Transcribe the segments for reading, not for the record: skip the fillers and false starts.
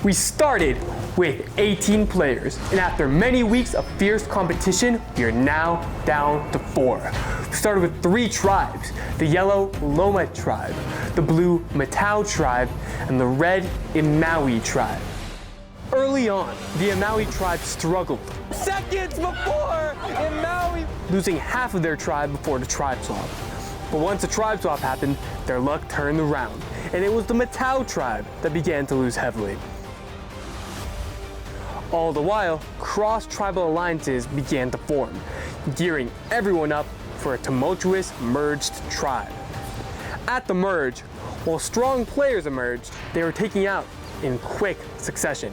We started with 18 players, and after many weeks of fierce competition, we are now down to 4. We started with 3 tribes, the yellow Loma tribe, the blue Matau tribe, and the red Imaui tribe. Early on, the Imaui tribe struggled. Seconds before Imaui, losing half of their tribe before the tribe swap. But once the tribe swap happened, their luck turned around, and it was the Matau tribe that began to lose heavily. All the while, cross-tribal alliances began to form, gearing everyone up for a tumultuous merged tribe. At the merge, while strong players emerged, they were taken out in quick succession,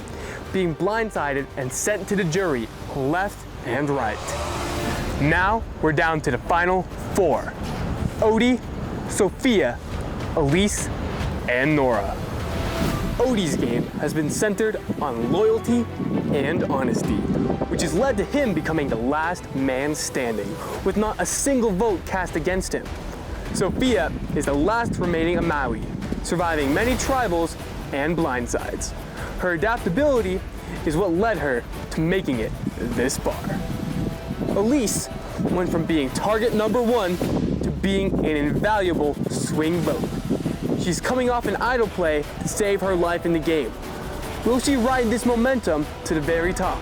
being blindsided and sent to the jury left and right. Now we're down to the final 4. Odie, Sophia, Elise, and Nora. Odie's game has been centered on loyalty and honesty, which has led to him becoming the last man standing, with not a single vote cast against him. Sophia is the last remaining Imaui, surviving many tribals and blindsides. Her adaptability is what led her to making it this far. Elise went from being target number 1 to being an invaluable swing vote. She's coming off an idle play to save her life in the game. Will she ride this momentum to the very top?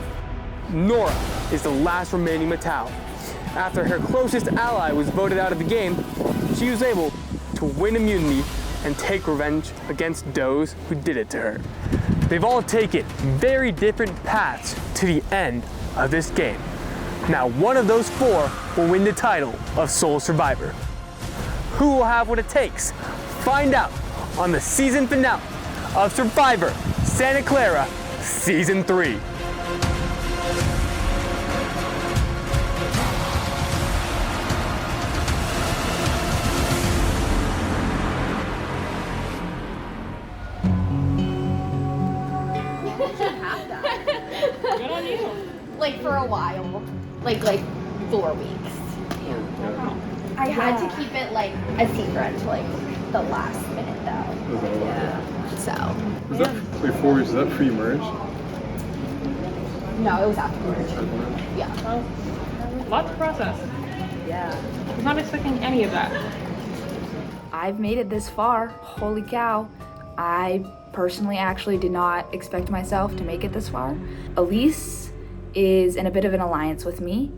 Nora is the last remaining Matau. After her closest ally was voted out of the game, she was able to win immunity and take revenge against those who did it to her. They've all taken very different paths to the end of this game. Now one of those 4 will win the title of sole survivor. Who will have what it takes? Find out on the season finale of Survivor Santa Clara Season 3. Good on you. Like for a while, like 4 weeks. Yeah. I had to keep it like a secret until like the last minute though. Yeah. So. Was that like 4 weeks? Is that pre-merge? No, it was after merge. Yeah. Well, lots of process. Yeah. I was not expecting any of that. I've made it this far. Holy cow. I personally actually did not expect myself to make it this far. Elise is in a bit of an alliance with me.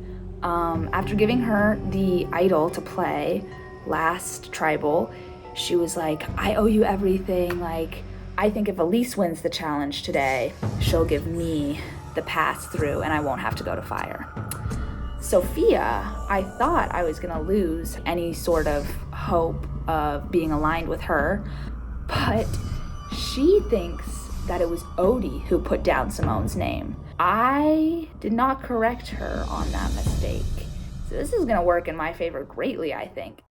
After giving her the idol to play last tribal, she was like, I owe you everything. Like, I think if Elise wins the challenge today, she'll give me the pass through and I won't have to go to fire. Sophia, I thought I was gonna lose any sort of hope of being aligned with her, but she thinks that it was Odie who put down Simone's name. I did not correct her on that mistake. So this is gonna work in my favor greatly, I think.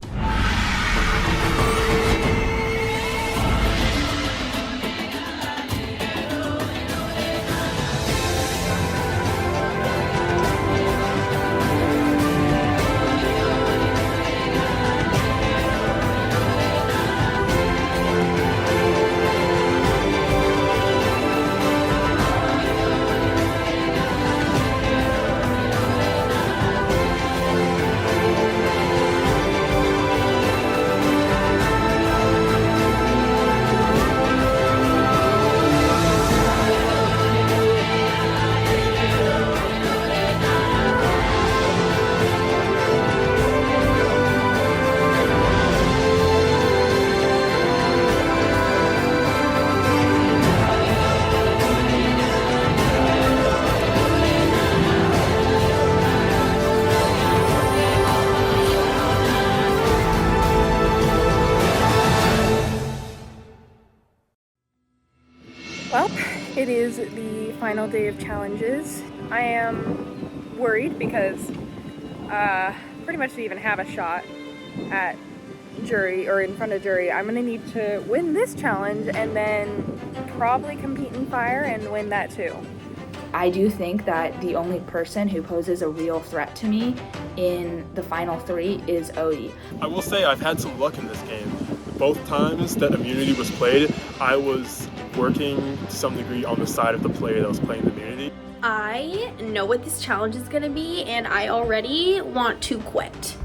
Well, it is the final day of challenges. I am worried because pretty much to even have a shot at jury or in front of jury, I'm gonna need to win this challenge and then probably compete in fire and win that too. I do think that the only person who poses a real threat to me in the final 3 is Odie. I will say I've had some luck in this game. Both times that immunity was played, I was working to some degree on the side of the player that was playing the immunity. I know what this challenge is gonna be, and I already want to quit.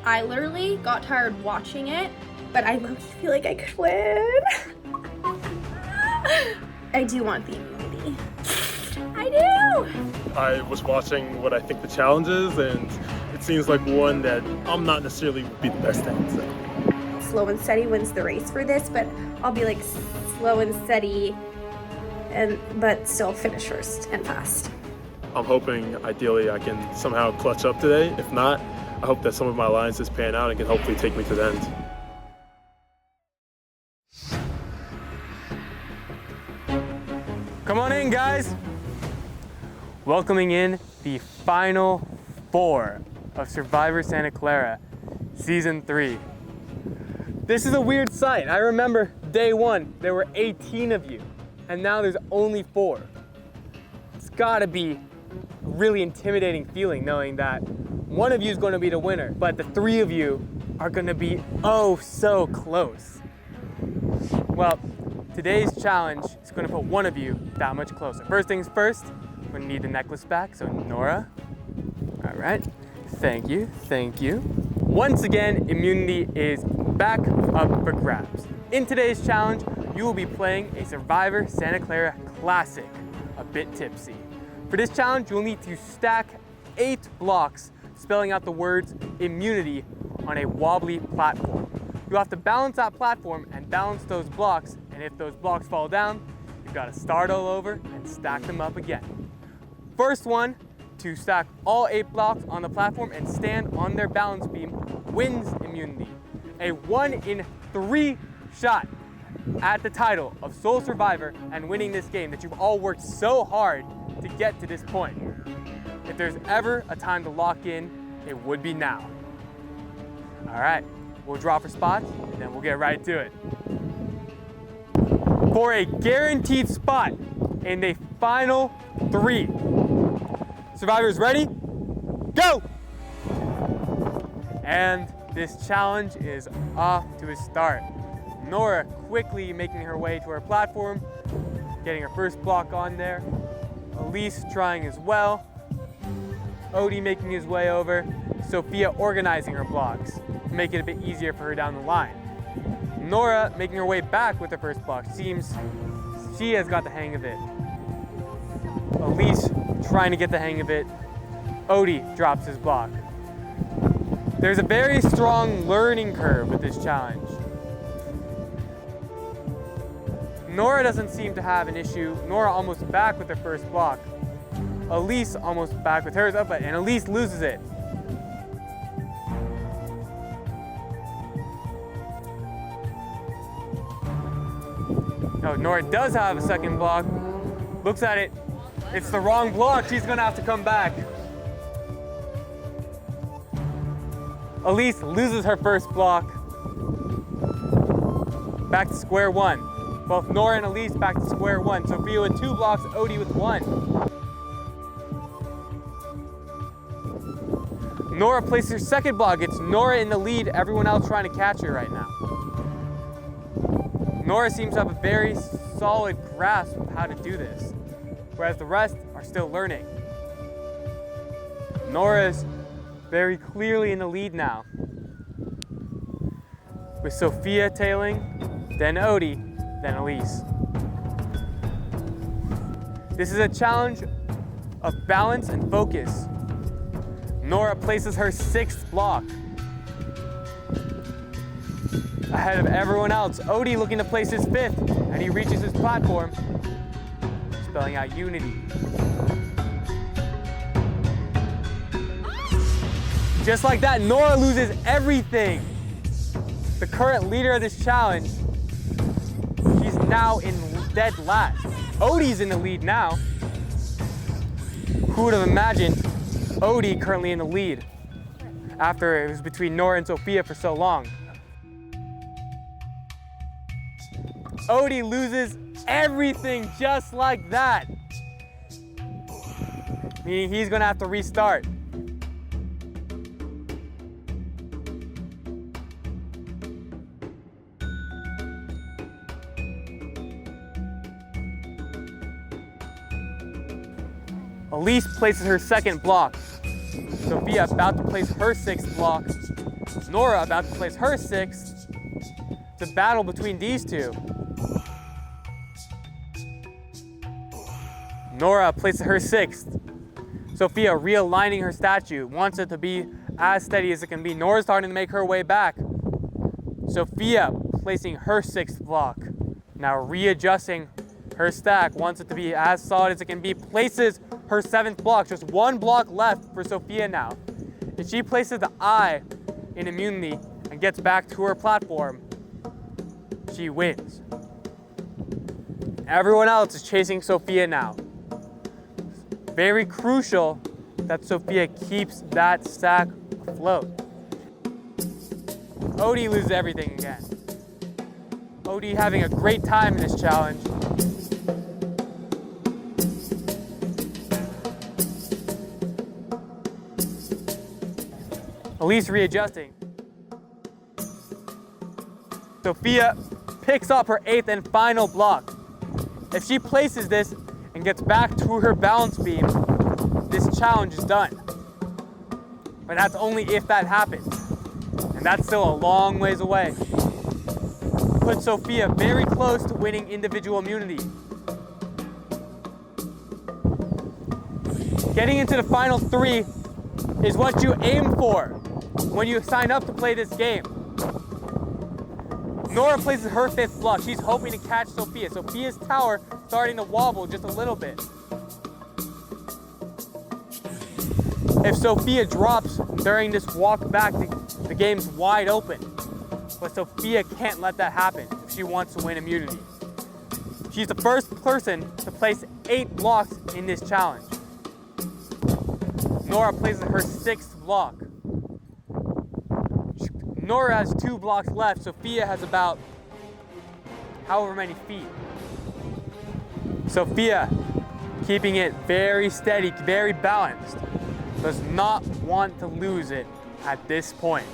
I literally got tired watching it, but I low-key feel like I could win. I do want the immunity. I do! I was watching what I think the challenge is, and it seems like one that I'm not necessarily would be the best at. So. Slow and steady wins the race for this, but I'll be like slow and steady, but still finish first and fast. I'm hoping, ideally, I can somehow clutch up today. If not, I hope that some of my alliances pan out and can hopefully take me to the end. Come on in, guys. Welcoming in the final 4 of Survivor Santa Clara, Season 3. This is a weird sight. I remember day 1, there were 18 of you, and now there's only 4. It's gotta be a really intimidating feeling knowing that one of you is gonna be the winner, but the 3 of you are gonna be oh so close. Well, today's challenge is gonna put one of you that much closer. First things first, we're gonna need the necklace back, so Nora. All right, thank you, thank you. Once again, immunity is back up for grabs. In today's challenge, you will be playing a Survivor Santa Clara Classic, A Bit Tipsy. For this challenge, you'll need to stack 8 blocks spelling out the words immunity on a wobbly platform. You have to balance that platform and balance those blocks, and if those blocks fall down, you've got to start all over and stack them up again. First one to stack all 8 blocks on the platform and stand on their balance beam wins immunity. A 1 in 3 shot at the title of sole survivor and winning this game that you've all worked so hard to get to this point. If there's ever a time to lock in, it would be now. All right, we'll draw for spots and then we'll get right to it. For a guaranteed spot in the final 3. Survivors ready? Go! And this challenge is off to a start. Nora quickly making her way to her platform, getting her first block on there. Elise trying as well. Odie making his way over. Sophia organizing her blocks to make it a bit easier for her down the line. Nora making her way back with her first block. Seems she has got the hang of it. Elise trying to get the hang of it. Odie drops his block. There's a very strong learning curve with this challenge. Nora doesn't seem to have an issue. Nora almost back with her first block. Elise almost back with hers up, and Elise loses it. No, Nora does have a second block. Looks at it. It's the wrong block. She's gonna have to come back. Elise loses her first block. Back to square one. Both Nora and Elise back to square one. Sophia with 2 blocks, Odie with 1. Nora places her second block. It's Nora in the lead, everyone else trying to catch her right now. Nora seems to have a very solid grasp of how to do this, whereas the rest are still learning. Nora's very clearly in the lead now, with Sophia tailing, then Odie, then Elise. This is a challenge of balance and focus. Nora places her 6th block ahead of everyone else. Odie looking to place his 5th, and he reaches his platform, spelling out unity. Just like that, Nora loses everything. The current leader of this challenge, she's now in dead last. Odie's in the lead now. Who would have imagined Odie currently in the lead after it was between Nora and Sophia for so long? Odie loses everything just like that, meaning he's gonna have to restart. Elise places her second block. Sophia about to place her sixth block. Nora about to place her sixth. It's a battle between these two. Nora places her sixth. Sophia realigning her statue, wants it to be as steady as it can be. Nora's starting to make her way back. Sophia placing her sixth block. Now readjusting her stack, wants it to be as solid as it can be. Places her seventh block, just one block left for Sophia now. If she places the eye in immunity and gets back to her platform, she wins. Everyone else is chasing Sophia now. Very crucial that Sophia keeps that stack afloat. Odie loses everything again. Odie having a great time in this challenge. Elise readjusting. Sophia picks up her eighth and final block. If she places this and gets back to her balance beam, this challenge is done. But that's only if that happens. And that's still a long ways away. Put Sophia very close to winning individual immunity. Getting into the final three is what you aim for when you sign up to play this game. Nora places her fifth block. She's hoping to catch Sophia. Sophia's tower starting to wobble just a little bit. If Sophia drops during this walk back, the game's wide open. But Sophia can't let that happen if she wants to win immunity. She's the first person to place 8 blocks in this challenge. Nora places her sixth block. Nora has 2 blocks left. Sophia has about however many feet. Sophia, keeping it very steady, very balanced, does not want to lose it at this point.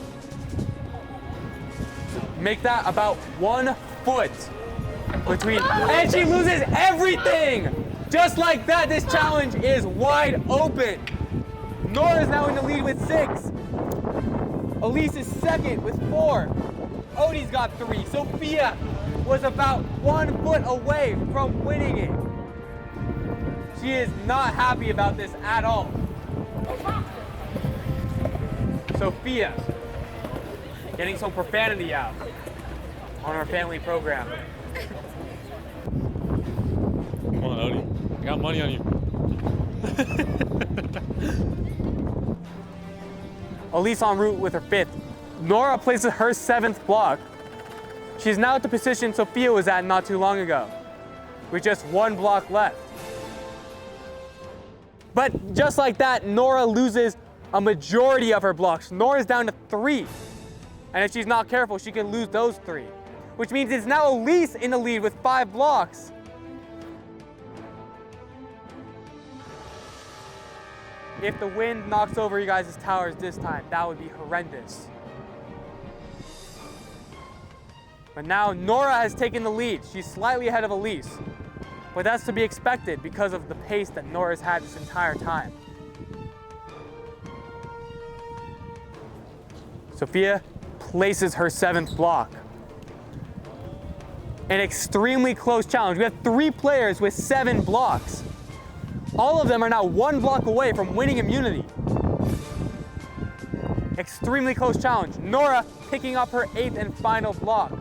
Make that about 1 foot between, and she loses everything! Just like that, this challenge is wide open. Nora is now in the lead with 6. Elise is second with 4. Odie's got 3. Sophia was about 1 foot away from winning it. She is not happy about this at all. Sophia getting some profanity out on our family program. Come on, Odie. I got money on you. Elise en route with her 5th. Nora places her 7th block. She's now at the position Sophia was at not too long ago, with just 1 block left. But just like that, Nora loses a majority of her blocks. Nora's down to 3. And if she's not careful, she can lose those 3. Which means it's now Elise in the lead with 5 blocks. If the wind knocks over you guys' towers this time, that would be horrendous. But now Nora has taken the lead. She's slightly ahead of Elise. But that's to be expected because of the pace that Nora's had this entire time. Sophia places her 7th block. An extremely close challenge. We have 3 players with 7 blocks. All of them are now 1 block away from winning immunity. Extremely close challenge. Nora picking up her 8th and final block.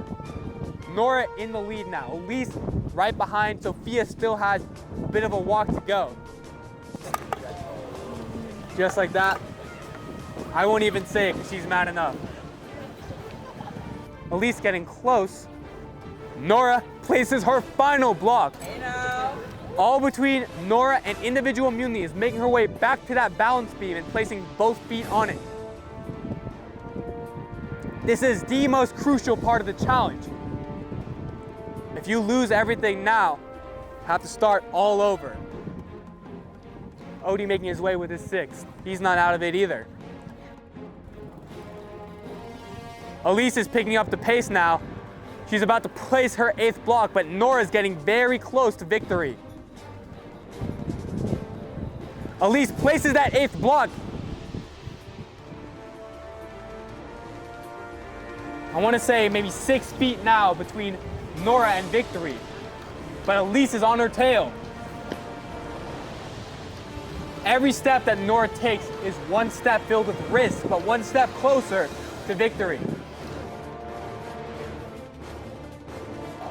Nora in the lead now. Elise right behind. Sophia still has a bit of a walk to go. Just like that. I won't even say it because she's mad enough. Elise getting close. Nora places her final block. All between Nora and individual immunity is making her way back to that balance beam and placing both feet on it. This is the most crucial part of the challenge. If you lose everything now, you have to start all over. Odie making his way with his 6th. He's not out of it either. Elise is picking up the pace now. She's about to place her 8th block, but Nora's getting very close to victory. Elise places that 8th block. I want to say maybe 6 feet now between Nora and victory. But Elise is on her tail. Every step that Nora takes is one step filled with risk, but one step closer to victory.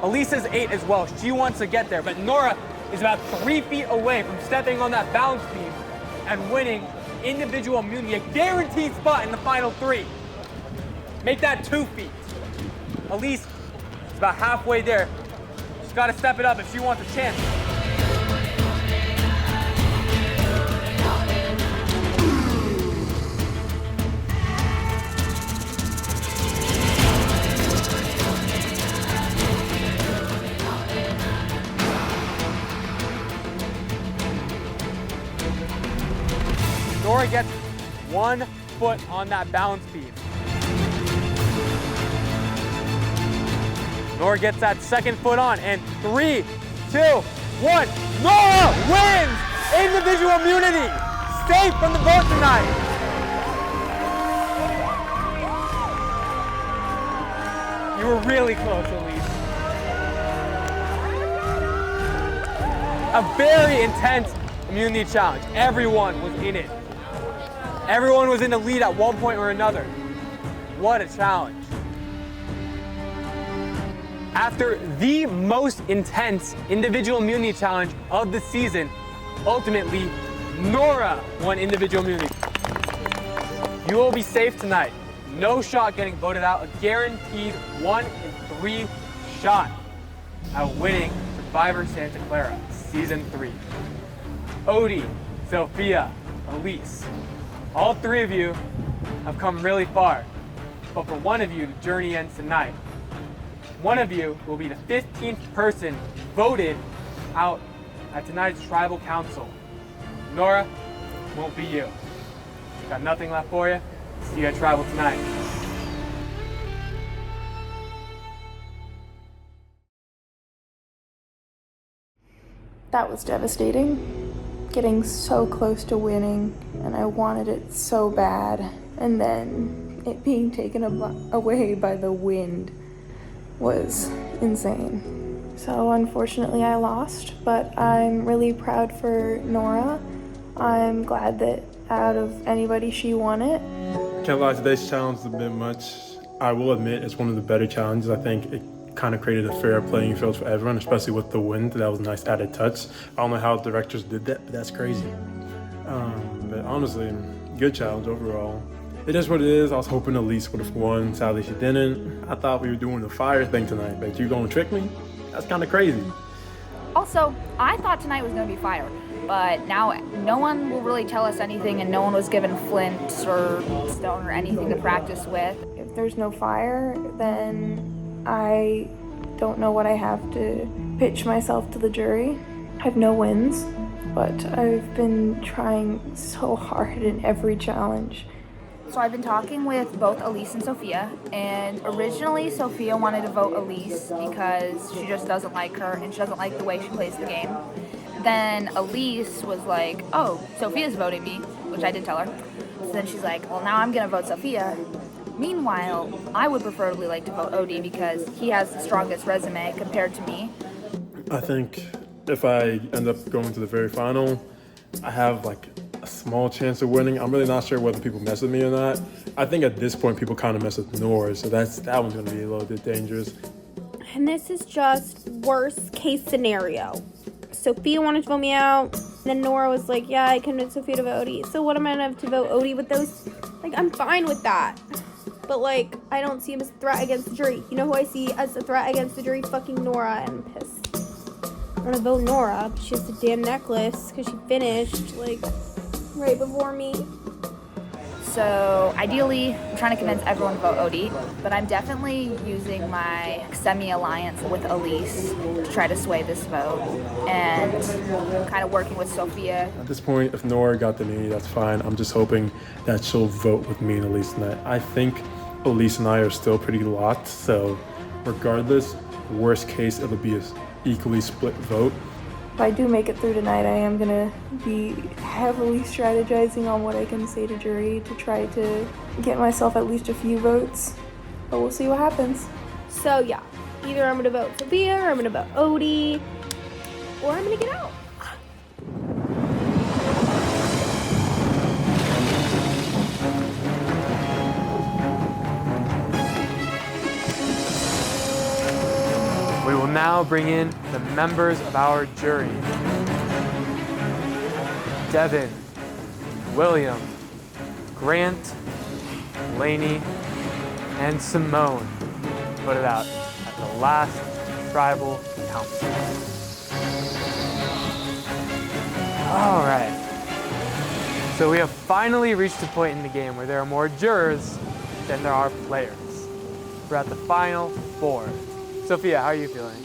Elise is 8 as well. She wants to get there, but Nora is about 3 feet away from stepping on that balance beam and winning individual immunity, a guaranteed spot in the final 3. Make that 2 feet. Elise is about halfway there. She's got to step it up if she wants a chance. Nora gets 1 foot on that balance beam. Nora gets that 2nd foot on, and 3, 2, 1. Nora wins individual immunity. Safe from the vote tonight. You were really close, Elise. A very intense immunity challenge. Everyone was in it. Everyone was in the lead at one point or another. What a challenge. After the most intense individual immunity challenge of the season, ultimately, Nora won individual immunity. You will be safe tonight. No shot getting voted out. A guaranteed 1 in 3 shot at winning Survivor Santa Clara Season 3. Odie, Sophia, Elise, all 3 of you have come really far. But for one of you, the journey ends tonight. One of you will be the 15th person voted out at tonight's tribal council. Nora, won't be you. Got nothing left for you. See you at tribal tonight. That was devastating. Getting so close to winning, and I wanted it so bad. And then it being taken away by the wind was insane. So unfortunately I lost, but I'm really proud for Nora. I'm glad that out of anybody she won it. Can't lie, today's challenge is a bit much. I will admit it's one of the better challenges. I think it kind of created a fair playing field for everyone, especially with the wind. That was a nice added touch. I don't know how directors did that, but that's crazy. But honestly, good challenge overall. It is what it is. I was hoping Elise would have won. Sadly, she didn't. I thought we were doing the fire thing tonight, but you gonna trick me? That's kind of crazy. Also, I thought tonight was going to be fire, but now no one will really tell us anything, and no one was given flint or stone or anything to practice with. If there's no fire, then I don't know what I have to pitch myself to the jury. I have no wins, but I've been trying so hard in every challenge. So I've been talking with both Elise and Sophia, and originally Sophia wanted to vote Elise because she just doesn't like her and she doesn't like the way she plays the game. Then Elise was like, oh, Sophia's voting me, which I did tell her. So then she's like, well, now I'm gonna vote Sophia. Meanwhile, I would preferably like to vote Odie because he has the strongest resume compared to me. I think if I end up going to the very final, I have like a small chance of winning. I'm really not sure whether people mess with me or not. I think at this point people kind of mess with Nora, so that one's gonna be a little bit dangerous. And this is just worst case scenario. Sophia wanted to vote me out, then Nora was like, yeah, I convinced Sophia to vote Odie. So what am I gonna have to vote Odie with those? Like, I'm fine with that. But like, I don't see him as a threat against the jury. You know who I see as a threat against the jury? Fucking Nora, and I'm pissed. I'm gonna vote Nora, but she has the damn necklace because she finished, like, right before me. So ideally, I'm trying to convince everyone to vote Odie, but I'm definitely using my semi-alliance with Elise to try to sway this vote, and kind of working with Sophia. At this point, if Nora got the immunity, that's fine. I'm just hoping that she'll vote with me and Elise tonight. I think Elise and I are still pretty locked, so regardless, worst case, it'll be an equally split vote. if I do make it through tonight, I am gonna be heavily strategizing on what I can say to jury to try to get myself at least a few votes. But we'll see what happens. So yeah, either I'm gonna vote Sophia, or I'm gonna vote Odie, or I'm gonna get out. We will now bring in the members of our jury. Devin, William, Grant, Lainey, and Simone voted out at the last tribal council. All right. So we have finally reached a point in the game where there are more jurors than there are players. We're at the final 4. Sophia, how are you feeling?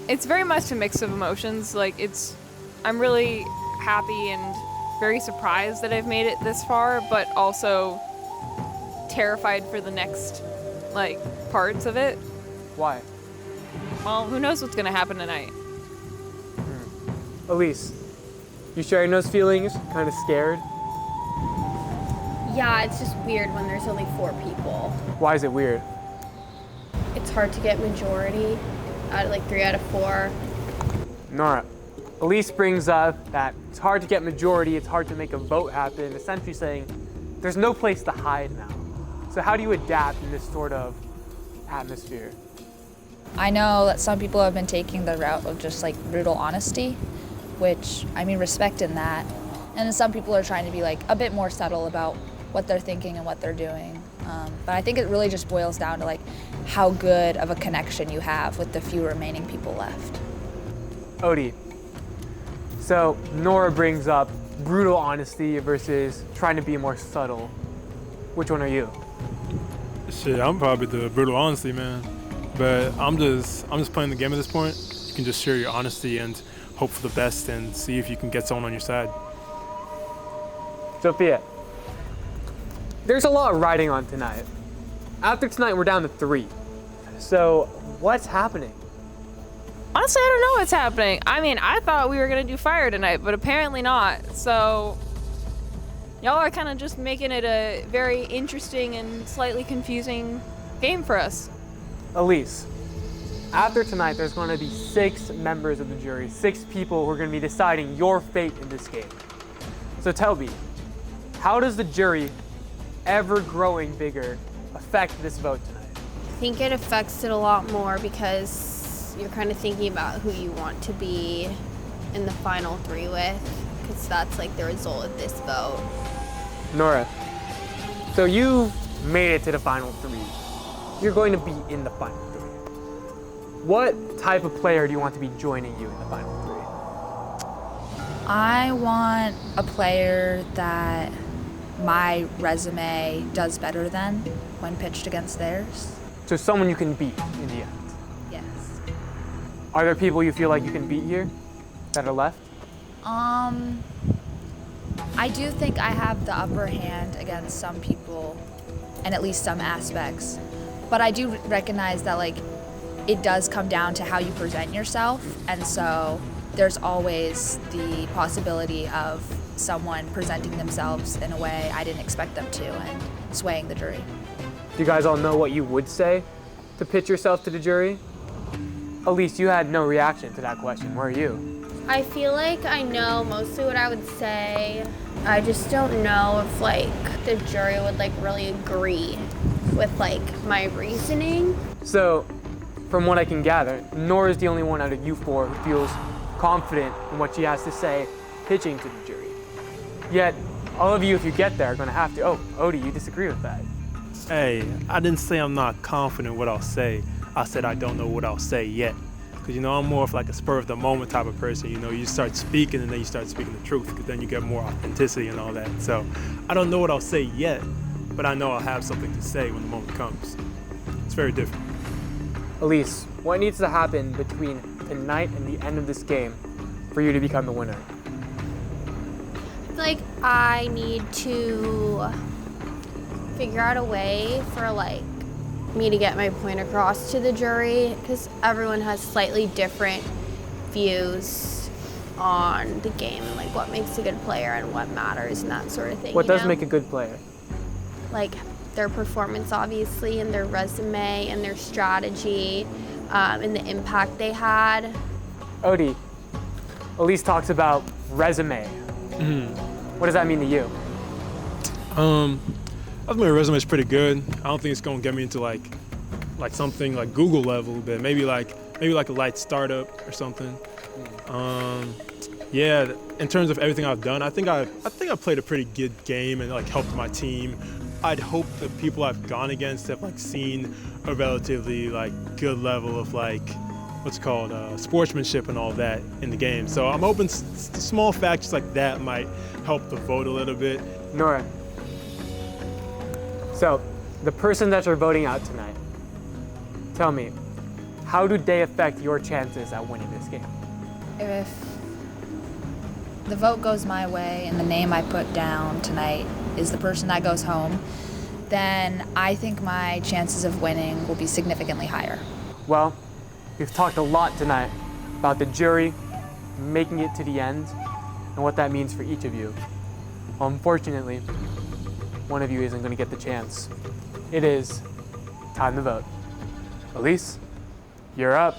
It's very much a mix of emotions. I'm really happy and very surprised that I've made it this far, but also terrified for the next, parts of it. Why? Well, who knows what's gonna happen tonight? Elise, you sharing those feelings? Kind of scared? Yeah, it's just weird when there's only 4 people. Why is it weird? It's hard to get majority out of 3 out of 4. Nora, Elise brings up that it's hard to get majority, it's hard to make a vote happen, essentially saying there's no place to hide now. So how do you adapt in this sort of atmosphere? I know that some people have been taking the route of just brutal honesty, which respect in that. And then some people are trying to be a bit more subtle about what they're thinking and what they're doing. But I think it really just boils down to how good of a connection you have with the few remaining people left. Odie, so Nora brings up brutal honesty versus trying to be more subtle. Which one are you? Shit, I'm probably the brutal honesty, man. But I'm just playing the game at this point. You can just share your honesty and hope for the best and see if you can get someone on your side. Sophia, there's a lot riding on tonight. After tonight, we're down to 3. So what's happening? Honestly, I don't know what's happening. I thought we were gonna do fire tonight, but apparently not. So y'all are kind of just making it a very interesting and slightly confusing game for us. Elise, after tonight, there's going to be 6 members of the jury, 6 people who are going to be deciding your fate in this game. So tell me, how does the jury, ever growing bigger, affect this vote tonight? I think it affects it a lot more because you're kind of thinking about who you want to be in the final 3 with, because that's the result of this vote. Nora, so you made it to the final 3. You're going to be in the final 3. What type of player do you want to be joining you in the final 3? I want a player that my resume does better than when pitched against theirs. So someone you can beat in the end. Yes. Are there people you feel like you can beat here that are left? I do think I have the upper hand against some people, and at least some aspects. But I do recognize that it does come down to how you present yourself, and so there's always the possibility of someone presenting themselves in a way I didn't expect them to and swaying the jury. Do you guys all know what you would say to pitch yourself to the jury? Elise, you had no reaction to that question. Where are you? I feel like I know mostly what I would say. I just don't know if the jury would really agree with my reasoning. So, from what I can gather, Nora's the only one out of you 4 who feels confident in what she has to say pitching to the jury. Yet, all of you, if you get there, are going to have to. Oh, Odie, you disagree with that. Hey, I didn't say I'm not confident what I'll say. I said I don't know what I'll say yet. Because, I'm more of a spur of the moment type of person. You start speaking and then you start speaking the truth, because then you get more authenticity and all that. So I don't know what I'll say yet, but I know I'll have something to say when the moment comes. It's very different. Elise, what needs to happen between tonight and the end of this game for you to become the winner? I need to figure out a way for me to get my point across to the jury, because everyone has slightly different views on the game and like what makes a good player and what matters and that sort of thing. What does make a good player? Like their performance, obviously, and their resume and their strategy, and the impact they had. Odie, Elise talks about resume. What does that mean to you? I think my resume is pretty good. I don't think it's gonna get me into like something like Google level, but maybe like a light startup or something. Yeah, in terms of everything I've done, I think I played a pretty good game and like helped my team. I'd hope the people I've gone against have like seen a relatively like good level of like what's called sportsmanship and all that in the game. So I'm hoping small factors like that might help the vote a little bit. Nora, so the person that you're voting out tonight, tell me, how do they affect your chances at winning this game? If the vote goes my way and the name I put down tonight is the person that goes home, then I think my chances of winning will be significantly higher. Well, we've talked a lot tonight about the jury making it to the end and what that means for each of you. Unfortunately, one of you isn't going to get the chance. It is time to vote. Elise, you're up.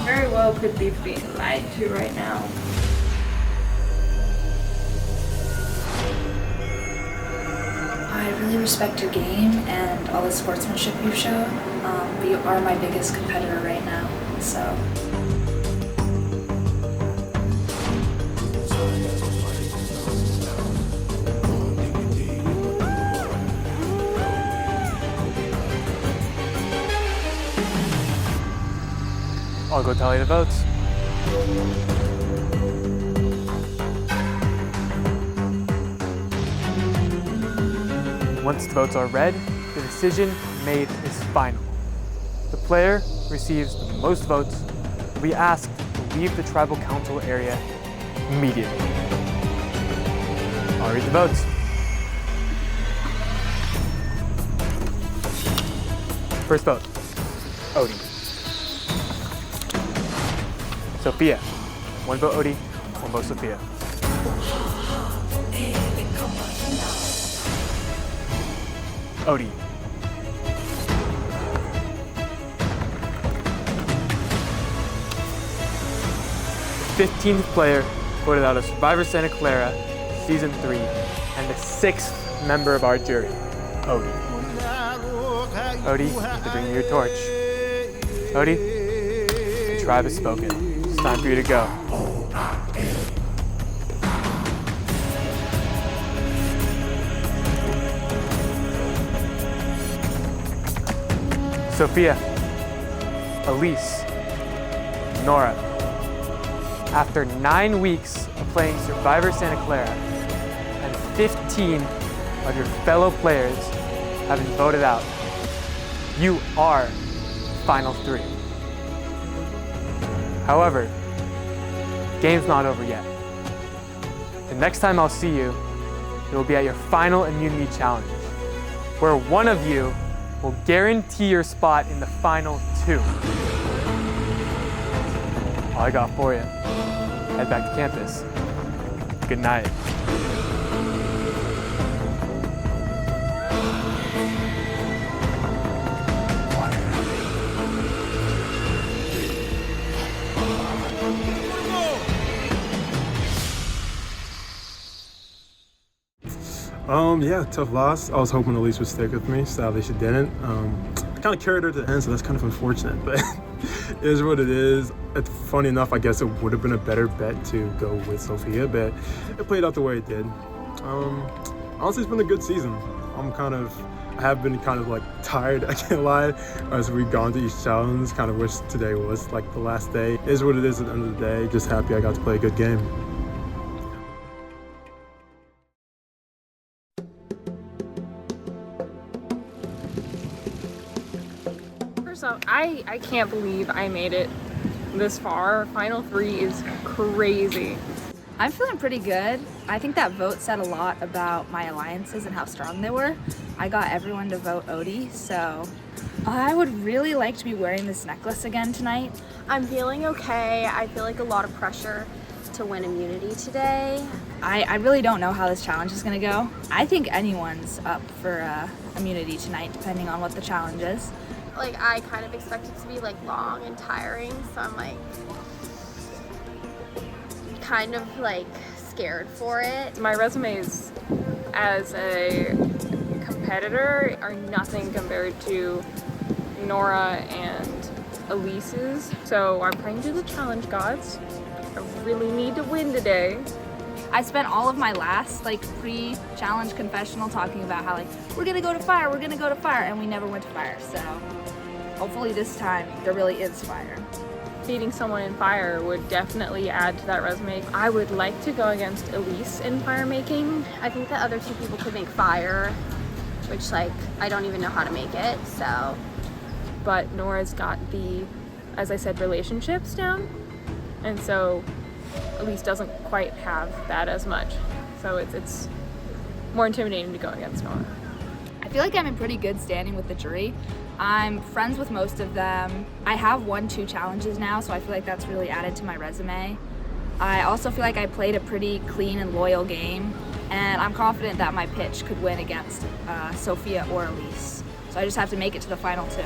Very well could be being lied to right now. I really respect your game and all the sportsmanship you show, but you are my biggest competitor right now, so. I'll go tally the votes. Once the votes are read, the decision made is final. The player receives the most votes will be asked to leave the tribal council area immediately. I'll read the votes. First vote, Odie. Sophia, 1 vote Odie, 1 vote Sophia. Odie. The 15th player voted out of Survivor Santa Clara, Season 3, and the 6th member of our jury, Odie. Odie, you have to bring me your torch. Odie, the tribe has spoken. It's time for you to go. Sophia, Elise, Nora. After 9 weeks of playing Survivor Santa Clara, and 15 of your fellow players have been voted out, you are Final 3. However, the game's not over yet. The next time I'll see you, it will be at your final immunity challenge, where one of you will guarantee your spot in the final 2. All I got for you. Head back to campus. Good night. Yeah, tough loss. I was hoping Elise would stick with me. Sadly, she didn't. I kind of carried her to the end, so that's kind of unfortunate, but it is what it is. It's funny enough, I guess it would have been a better bet to go with Sophia, but it played out the way it did. Honestly, it's been a good season. I have been kind of like tired, I can't lie, as we've gone to each challenge. Kind of wish today was like the last day. It is what it is at the end of the day. Just happy I got to play a good game. First off, I I can't believe I made it this far. Final 3 is crazy. I'm feeling pretty good. I think that vote said a lot about my alliances and how strong they were. I got everyone to vote Odie, so I would really like to be wearing this necklace again tonight. I'm feeling okay. I feel like a lot of pressure to win immunity today. I really don't know how this challenge is gonna go. I think anyone's up for immunity tonight, depending on what the challenge is. Like, I kind of expect it to be like long and tiring, so I'm like kind of like scared for it. My resumes as a competitor are nothing compared to Nora and Elise's. So I'm praying to the challenge gods. I really need to win today. I spent all of my last pre-challenge confessional talking about how we're gonna go to fire, and we never went to fire. So hopefully this time there really is fire. Beating someone in fire would definitely add to that resume. I would like to go against Elise in fire making. I think the other 2 people could make fire, which I don't even know how to make it, so. But Nora's got the, as I said, relationships down. And so Elise doesn't quite have that as much. So it's more intimidating to go against Nora. I feel like I'm in pretty good standing with the jury. I'm friends with most of them. I have won 2 challenges now, so I feel like that's really added to my resume. I also feel like I played a pretty clean and loyal game, and I'm confident that my pitch could win against Sophia or Elise. So I just have to make it to the final 2.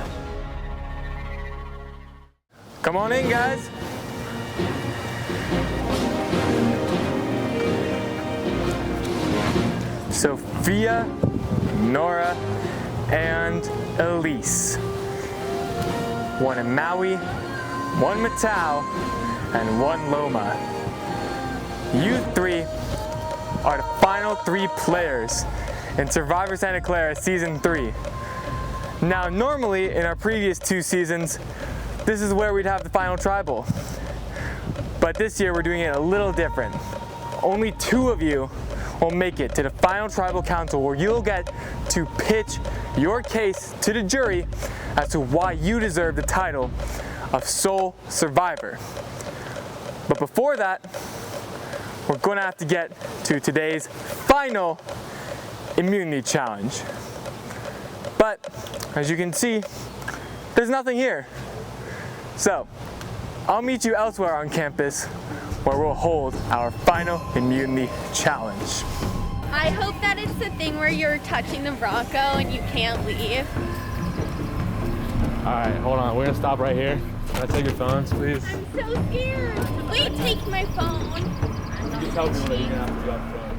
Come on in, guys. Sophia, Nora, and Elise. 1 in Maui, 1 Matau, and 1 Loma. You 3 are the final 3 players in Survivor Santa Clara Season 3. Now, normally in our previous 2 seasons, this is where we'd have the final tribal. But this year we're doing it a little different. Only 2 of you will make it to the final tribal council, where you'll get to pitch your case to the jury as to why you deserve the title of sole survivor. But before that, we're gonna have to get to today's final immunity challenge. But as you can see, there's nothing here. So I'll meet you elsewhere on campus, where we'll hold our final immunity challenge. I hope that it's the thing where you're touching the Bronco and you can't leave. All right, hold on. We're gonna stop right here. Can I take your phones, please? I'm so scared. Wait, take my phone. You tell me that you're gonna have to do up front.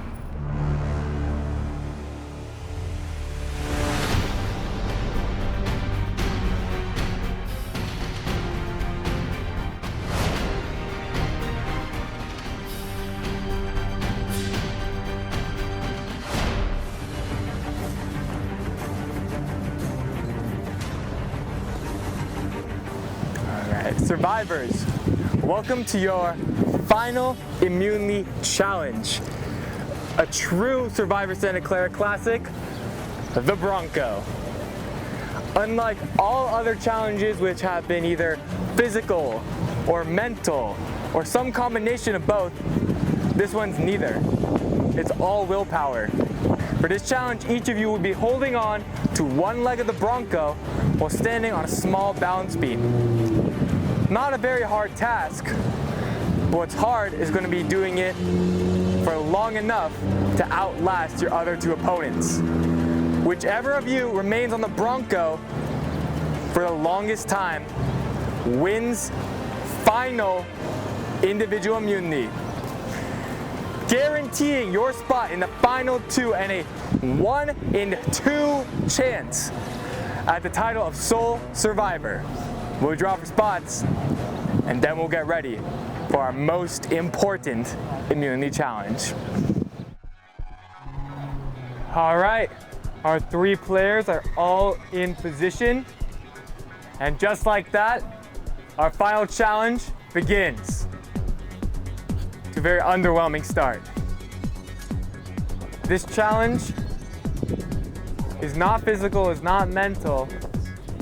Survivors, welcome to your final immunity challenge. A true Survivor Santa Clara classic, the Bronco. Unlike all other challenges which have been either physical or mental or some combination of both, this one's neither. It's all willpower. For this challenge, each of you will be holding on to 1 leg of the Bronco while standing on a small balance beam. Not a very hard task, but what's hard is going to be doing it for long enough to outlast your other 2 opponents. Whichever of you remains on the Bronco for the longest time wins final individual immunity, guaranteeing your spot in the final 2 and a 1 in 2 chance at the title of sole survivor. We'll draw for spots, and then we'll get ready for our most important immunity challenge. All right, our 3 players are all in position. And just like that, our final challenge begins. It's a very underwhelming start. This challenge is not physical, it's not mental.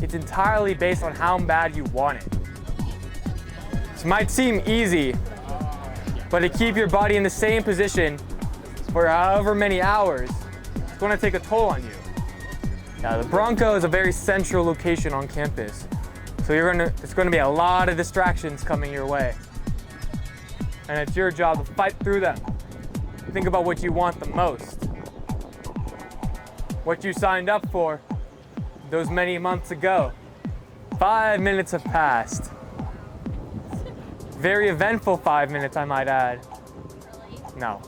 It's entirely based on how bad you want it. This might seem easy, but to keep your body in the same position for however many hours, it's going to take a toll on you. Now, the Bronco is a very central location on campus, so there's going to be a lot of distractions coming your way. And it's your job to fight through them. Think about what you want the most. What you signed up for those many months ago. 5 minutes have passed. Very eventful 5 minutes, I might add. No.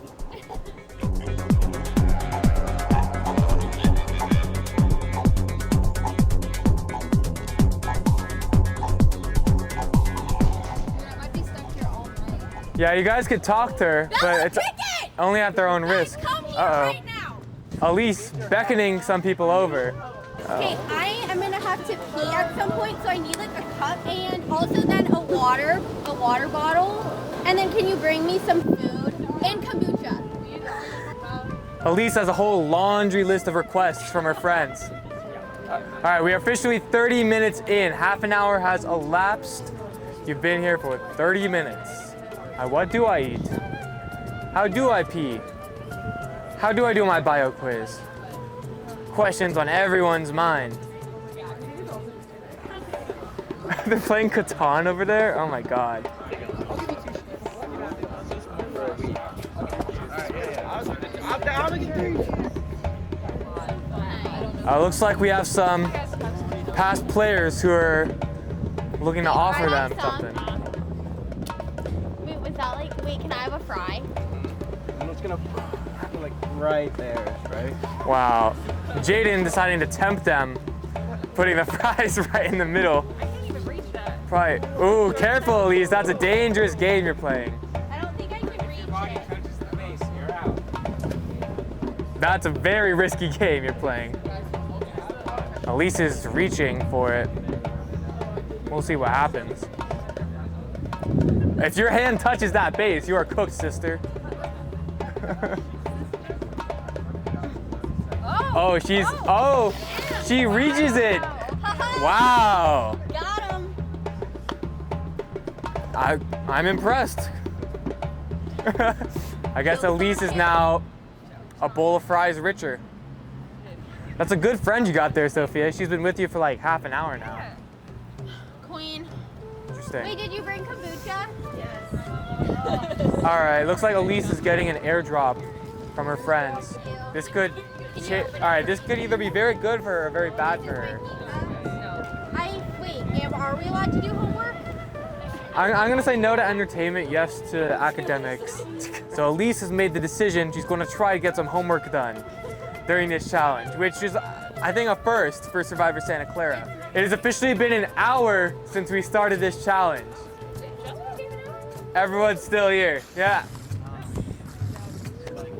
Yeah, you guys could talk to her, but it's only at their own risk. Uh-oh. Elise beckoning some people over. Okay, I am gonna have to pee at some point, so I need like a cup and also then a water bottle. And then can you bring me some food and kombucha? Elise has a whole laundry list of requests from her friends. All right, we are officially 30 minutes in. Half an hour has elapsed. You've been here for 30 minutes. What do I eat? How do I pee? How do I do my bio quiz? Questions on everyone's mind. They're playing Catan over there? Oh my god. Looks like we have some past players who are looking to offer them something. Wait, can I have a fry? And it's gonna happen like right there, right? Wow. Jaden deciding to tempt them, putting the fries right in the middle. I can't even reach that. Right. Ooh, careful, Elise. That's a dangerous game you're playing. I don't think I can reach it. Touches the base, you're out. That's a very risky game you're playing. Elise is reaching for it. We'll see what happens. If your hand touches that base, you are cooked, sister. She reaches it. Wow. Got him. I'm impressed. I guess Elise is now a bowl of fries richer. That's a good friend you got there, Sophia. She's been with you for like half an hour now. Queen. Interesting. Wait, did you bring kombucha? All right, looks like Elise is getting an airdrop from her friends. This could, this could either be very good for her or very bad for her. Are we allowed to do homework? I'm gonna say no to entertainment, yes to academics. So Elise has made the decision she's gonna try to get some homework done during this challenge, which is, I think, a first for Survivor Santa Clara. It has officially been an hour since we started this challenge. Everyone's still here, yeah.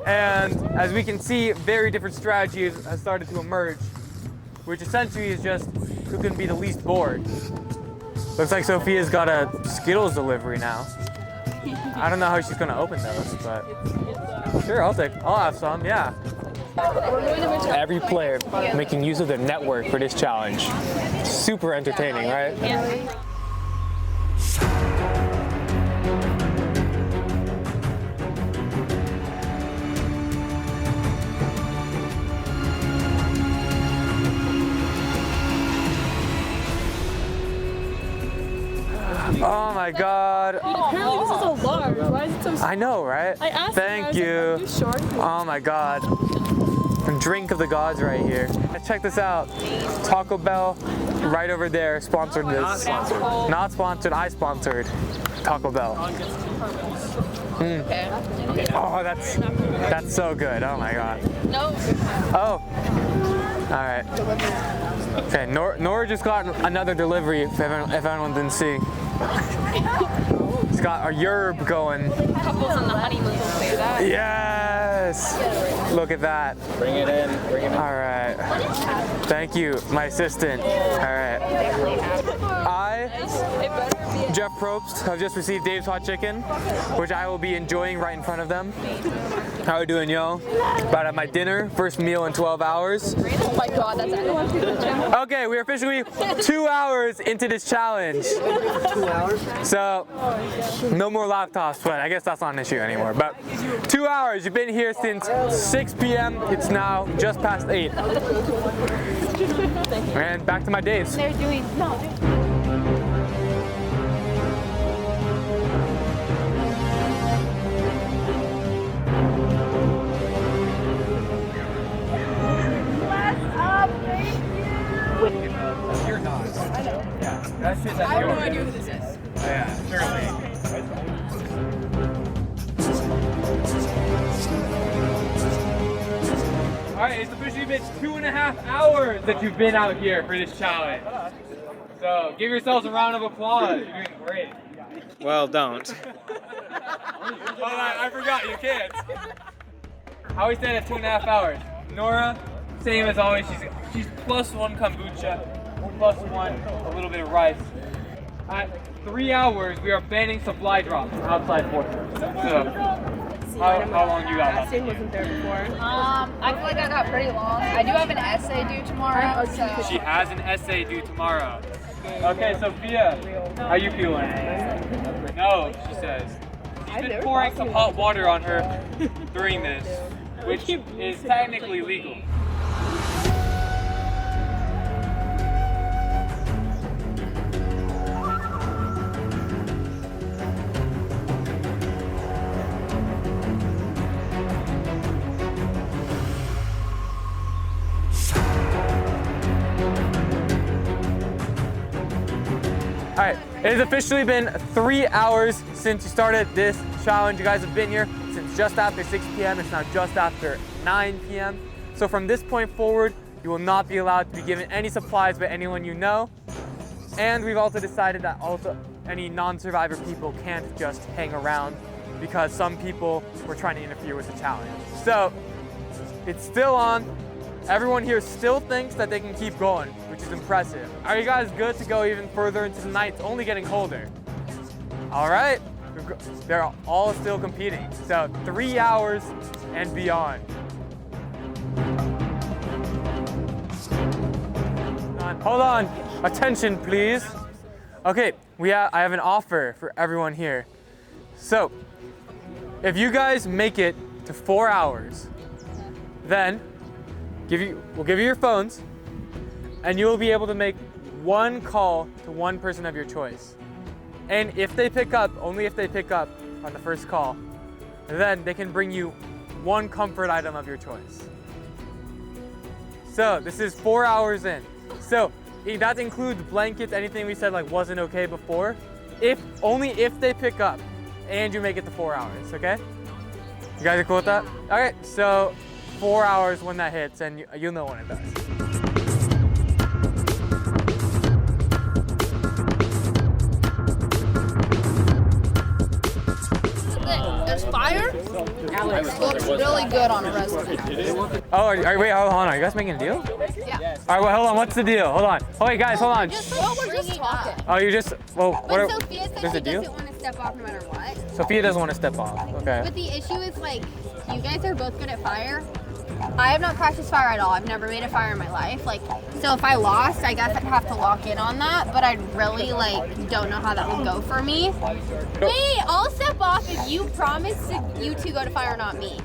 And as we can see, very different strategies have started to emerge, which essentially is just who can be the least bored. Looks like Sophia's got a Skittles delivery now. I don't know how she's gonna open those, but sure, I'll have some, yeah. Every player making use of their network for this challenge. Super entertaining, right? Yeah. Oh my god. Apparently this is so large. Why is it so small? I know, right? I asked Thank you. you. Are you sure? Oh my god. Drink of the gods right here. Check this out. Taco Bell right over there sponsored this. Not sponsored. Not sponsored, I sponsored Taco Bell. Oh, that's so good. Oh my god. No. Oh. All right. Okay, Nora just got another delivery if anyone didn't see. It's got a yerb going. Couples on the honeymoon will say that. Yes! Look at that. Bring it in. All right. Thank you, my assistant. All right. It better be Jeff Probst have just received Dave's Hot Chicken, which I will be enjoying right in front of them. How are we doing, yo? About to have my dinner, first meal in 12 hours. Oh my god, that's it. Okay, we're officially 2 hours into this challenge. 2 hours? So, no more laptops, but I guess that's not an issue anymore. But 2 hours, you've been here since 6 p.m. It's now just past 8. And back to my days. They're doing You're not. I know. Yeah, that's just I have no idea who this is. Yeah, surely. Alright, it's officially been 2.5 hours that you've been out here for this challenge. So give yourselves a round of applause. You're doing great. Well, don't. Oh, I forgot, you can't. How we stand at 2.5 hours? Nora, same as always, she's +1 kombucha, +1 a little bit of rice. At 3 hours, we are banning supply drops outside Fortress. So, how long you got left? Wasn't there before. I feel like I got pretty long. I do have an essay due tomorrow, so. She has an essay due tomorrow. Okay, Sophia, how you feeling? No, she says. She's been pouring some hot water on her during this, which is technically legal. All right, it has officially been 3 hours since you started this challenge. You guys have been here since just after 6 p.m. It's now just after 9 p.m. So from this point forward, you will not be allowed to be given any supplies by anyone you know. And we've also decided that also any non-survivor people can't just hang around because some people were trying to interfere with the challenge. So it's still on. Everyone here still thinks that they can keep going, which is impressive. Are you guys good to go even further into the night? It's only getting colder. All right, they're all still competing. So 3 hours and beyond. Hold on, attention please. Okay, I have an offer for everyone here. So, if you guys make it to 4 hours, then we'll give you your phones, and you will be able to make one call to one person of your choice. And if they pick up, only if they pick up on the first call, then they can bring you one comfort item of your choice. So this is 4 hours in. So that includes blankets, anything we said like wasn't okay before. Only if they pick up and you make it to 4 hours, okay? You guys are cool with that? All right, so 4 hours when that hits, and you'll know when it does. There's fire. Alex looks really good on a resume. Oh, wait, hold on. Are you guys making a deal? Yeah. All right, well, hold on. What's the deal? Hold on. Oh, wait, guys, hold on. We're just talking. Oh, you just, well, But what Sophia said there's she a deal? doesn't want to step off no matter what. Sophia doesn't want to step off. Okay. But the issue is, like, you guys are both good at fire. I have not practiced fire at all. I've never made a fire in my life. Like, so if I lost, I guess I'd have to lock in on that. But I really, like, don't know how that would go for me. Wait, I'll step off if you promise you two go to fire, not me.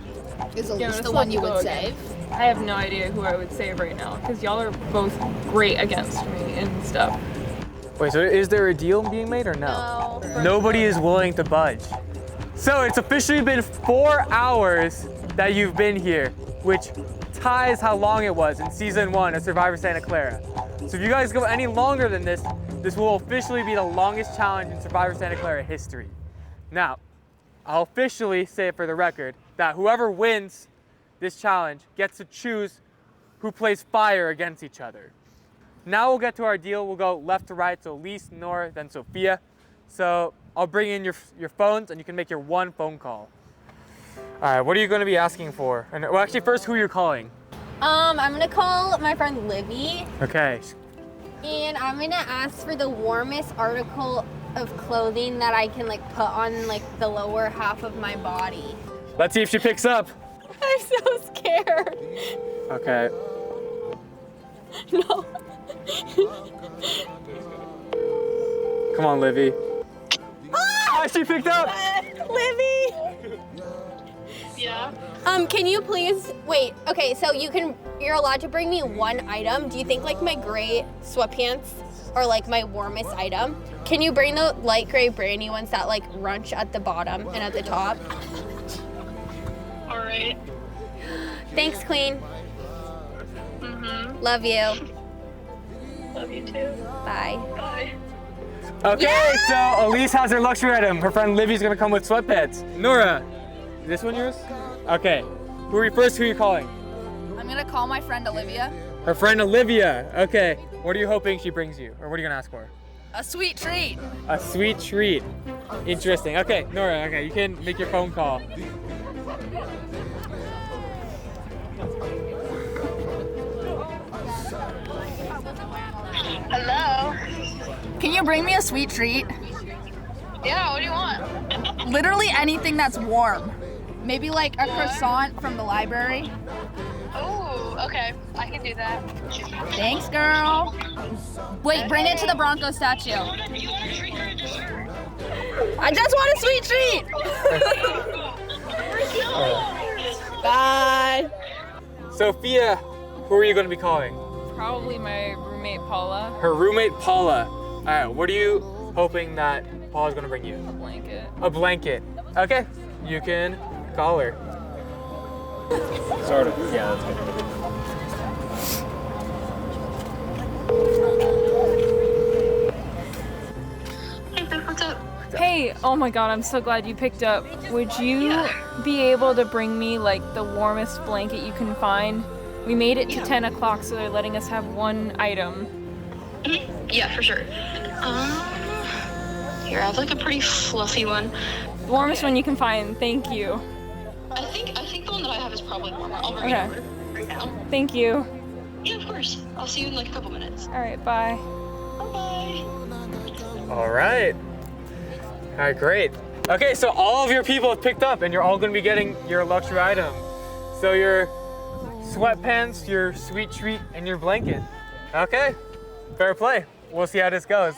Is Elise the one you would save? I have no idea who I would save right now because y'all are both great against me and stuff. Wait, so is there a deal being made or no? No. Nobody is willing to budge. So it's officially been 4 hours that you've been here, which ties how long it was in season 1 of Survivor Santa Clara. So if you guys go any longer than this, this will officially be the longest challenge in Survivor Santa Clara history. Now, I'll officially say it for the record that whoever wins this challenge gets to choose who plays fire against each other. Now we'll get to our deal. We'll go left to right, so Elise, Nora, then Sophia. So I'll bring in your phones and you can make your one phone call. All right, what are you going to be asking for? And, well, actually, first, who you're calling? I'm gonna call my friend Livy, Okay. and I'm gonna ask for the warmest article of clothing that I can like put on like the lower half of my body. Let's see if she picks up. I'm so scared. Okay. No. Come on, Livy. Ah, she picked up. Livy. Yeah. Can you please wait? Okay, so you're allowed to bring me one item. Do you think like my gray sweatpants are like my warmest item? Can you bring the light gray brandy ones that like runch at the bottom and at the top? All right. Thanks, Queen. Mm-hmm. Love you. Love you too. Bye. Bye. Okay, so Elise has her luxury item. Her friend Livy's gonna come with sweatpants. Nora, is this one yours? Okay. Who are you first? Who are you calling? I'm gonna call my friend Olivia. Her friend Olivia. Okay. What are you hoping she brings you? Or what are you gonna ask for? A sweet treat. A sweet treat. Interesting. Okay, Nora, okay, you can make your phone call. Hello. Can you bring me a sweet treat? Yeah, what do you want? Literally anything that's warm. Maybe like a croissant from the library. Oh, okay. I can do that. Thanks, girl. Wait, bring it to the Bronco statue. You want a treat or a dessert? I just want a sweet treat. Bye. Sophia, who are you going to be calling? Probably my roommate Paula. Her roommate Paula. All right, what are you hoping that Paula's going to bring you? A blanket. A blanket. Okay, you can call her. Sort of. Yeah, that's good. What's up? Hey, oh my god, I'm so glad you picked up. Would you be able to bring me like the warmest blanket you can find? We made it to 10 o'clock, so they're letting us have one item. Yeah, for sure. Here, I have like a pretty fluffy one. The warmest one you can find, thank you. I think the one that I have is probably warmer. I'll bring it over right now. Thank you. Yeah, of course. I'll see you in like a couple minutes. Alright, bye. Bye. All right. All right, great. Okay, so all of your people have picked up and you're all gonna be getting your luxury item. So your sweatpants, your sweet treat, and your blanket. Okay, fair play. We'll see how this goes.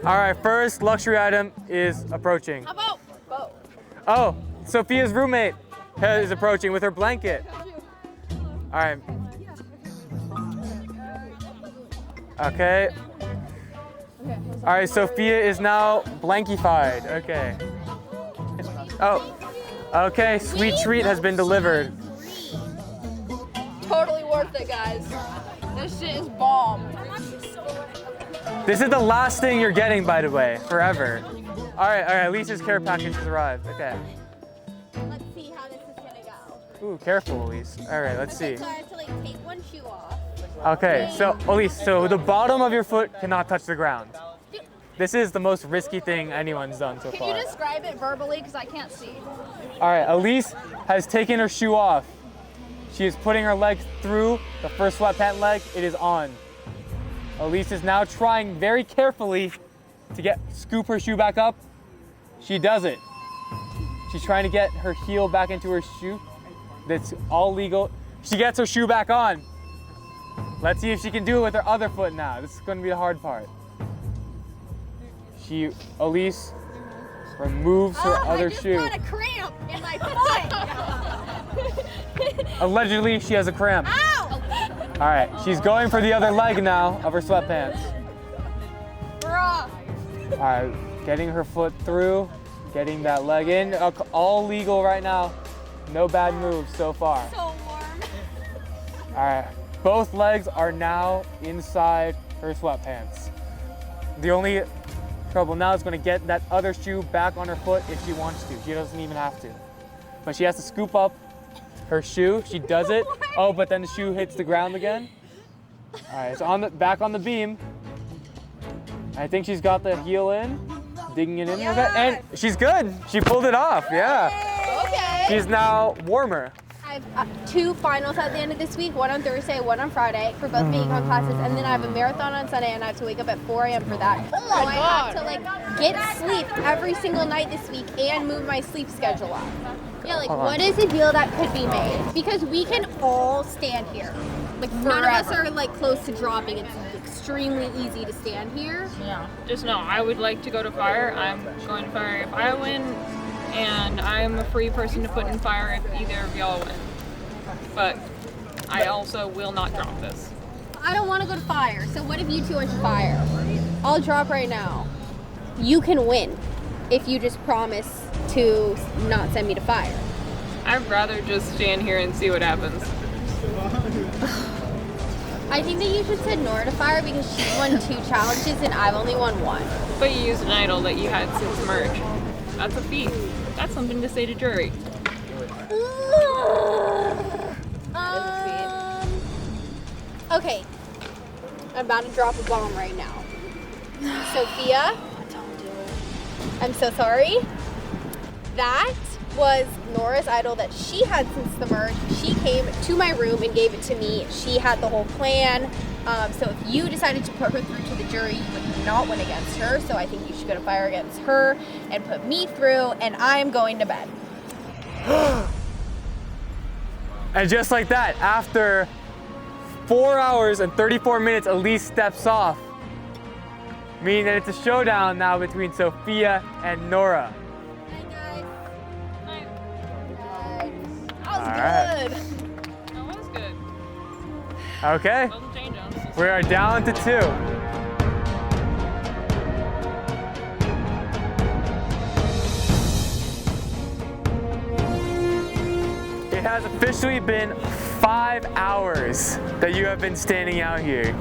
All right, first luxury item is approaching. How about both? Oh, Sophia's roommate is approaching with her blanket. All right. Okay. All right, Sophia is now blankified. Okay. Oh, okay, sweet treat has been delivered. Totally worth it, guys. This shit is bomb. This is the last thing you're getting, by the way, forever. All right, Lisa's care package has arrived. Okay. Let's see how this is gonna go. Ooh, careful, Elise. All right, let's see. So I have to like take one shoe off. Okay, so Elise, so the bottom of your foot cannot touch the ground. This is the most risky thing anyone's done so Can far. you describe it verbally? Because I can't see. All right, Elise has taken her shoe off. She is putting her leg through the first sweatpant leg. It is on. Elise is now trying very carefully to scoop her shoe back up. She does it. She's trying to get her heel back into her shoe. That's all legal. She gets her shoe back on. Let's see if she can do it with her other foot now. This is going to be the hard part. Elise removes her other shoe. I just got a cramp in my foot. Allegedly, she has a cramp. Ow! All right, she's going for the other leg now of her sweatpants. Bruh. All right, getting her foot through, getting that leg in. All legal right now. No bad moves so far. So warm. All right, both legs are now inside her sweatpants. The only trouble now is going to get that other shoe back on her foot if she wants to. She doesn't even have to. But she has to scoop up her shoe. She does it. Oh, but then the shoe hits the ground again. All right, so back on the beam. I think she's got the heel in, digging it in with it, and she's good. She pulled it off, yeah. Okay. She's now warmer. I have 2 finals at the end of this week, one on Thursday, one on Friday for both being on classes, and then I have a marathon on Sunday, and I have to wake up at 4 a.m. for that. So I have to like get sleep every single night this week and move my sleep schedule up. Yeah, like what is a deal that could be made? Because we can all stand here. Like none of us are like close to dropping. It's extremely easy to stand here. Yeah. Just know I would like to go to fire. I'm going to fire if I win, and I'm a free person to put in fire if either of y'all win. But I also will not drop this. I don't want to go to fire. So what if you two went to fire? I'll drop right now. You can win if you just promise to not send me to fire. I'd rather just stand here and see what happens. I think that you should send Nora to fire because she's won 2 challenges and I've only won 1. But you used an idol that you had since merge. That's a feat. That's something to say to jury. Okay. I'm about to drop a bomb right now. Sophia. Don't do it. I'm so sorry. That was Nora's idol that she had since the merge. She came to my room and gave it to me. She had the whole plan. So if you decided to put her through to the jury, you would not win against her. So I think you should go to fire against her and put me through, and I'm going to bed. And just like that, after 4 hours and 34 minutes, Elise steps off, meaning that it's a showdown now between Sophia and Nora. That was good. That was good. Okay, Doesn't change us. we are down to 2. It has officially been 5 hours that you have been standing out here.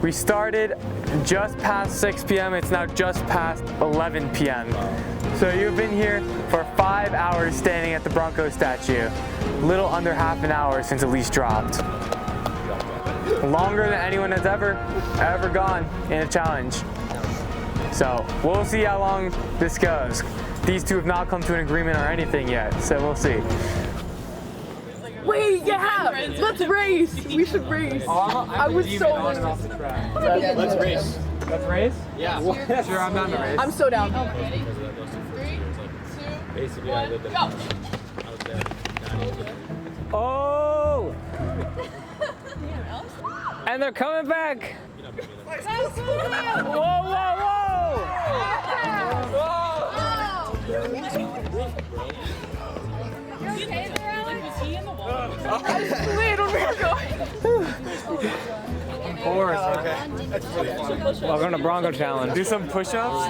We started just past 6 p.m. It's now just past 11 p.m. So you've been here for 5 hours standing at the Bronco statue. A little under half an hour since Elise dropped. Longer than anyone has ever gone in a challenge. So we'll see how long this goes. These two have not come to an agreement or anything yet, so we'll see. Wait, yeah! Let's race! We should race. I was so nervous. Let's race. Let's race? Yeah. Sure, I'm down to race. I'm so down. Ready? 3, 2, 1, go! Oh! And they're coming back! Whoa, whoa, Of course. Welcome to Bronco Challenge. Do some push-ups?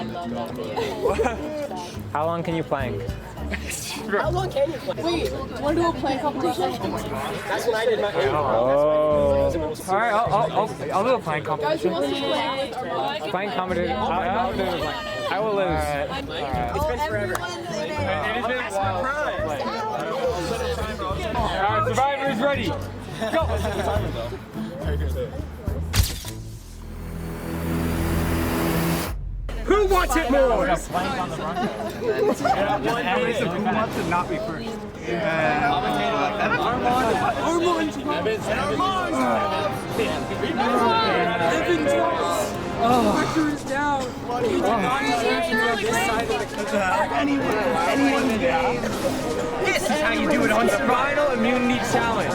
How long can you plank? How long can you play? Wait, do you want to do a plank competition? That's when I did my Oh. All right, I'll do a plank Guys, who competition. wants to play? Plank competition. I will lose. It's been forever. It's been a while. All right, Survivor is ready. Go. Who wants it more? Who wants to not be first? Pressure is down. This is how you do it on Spinal Immunity Challenge.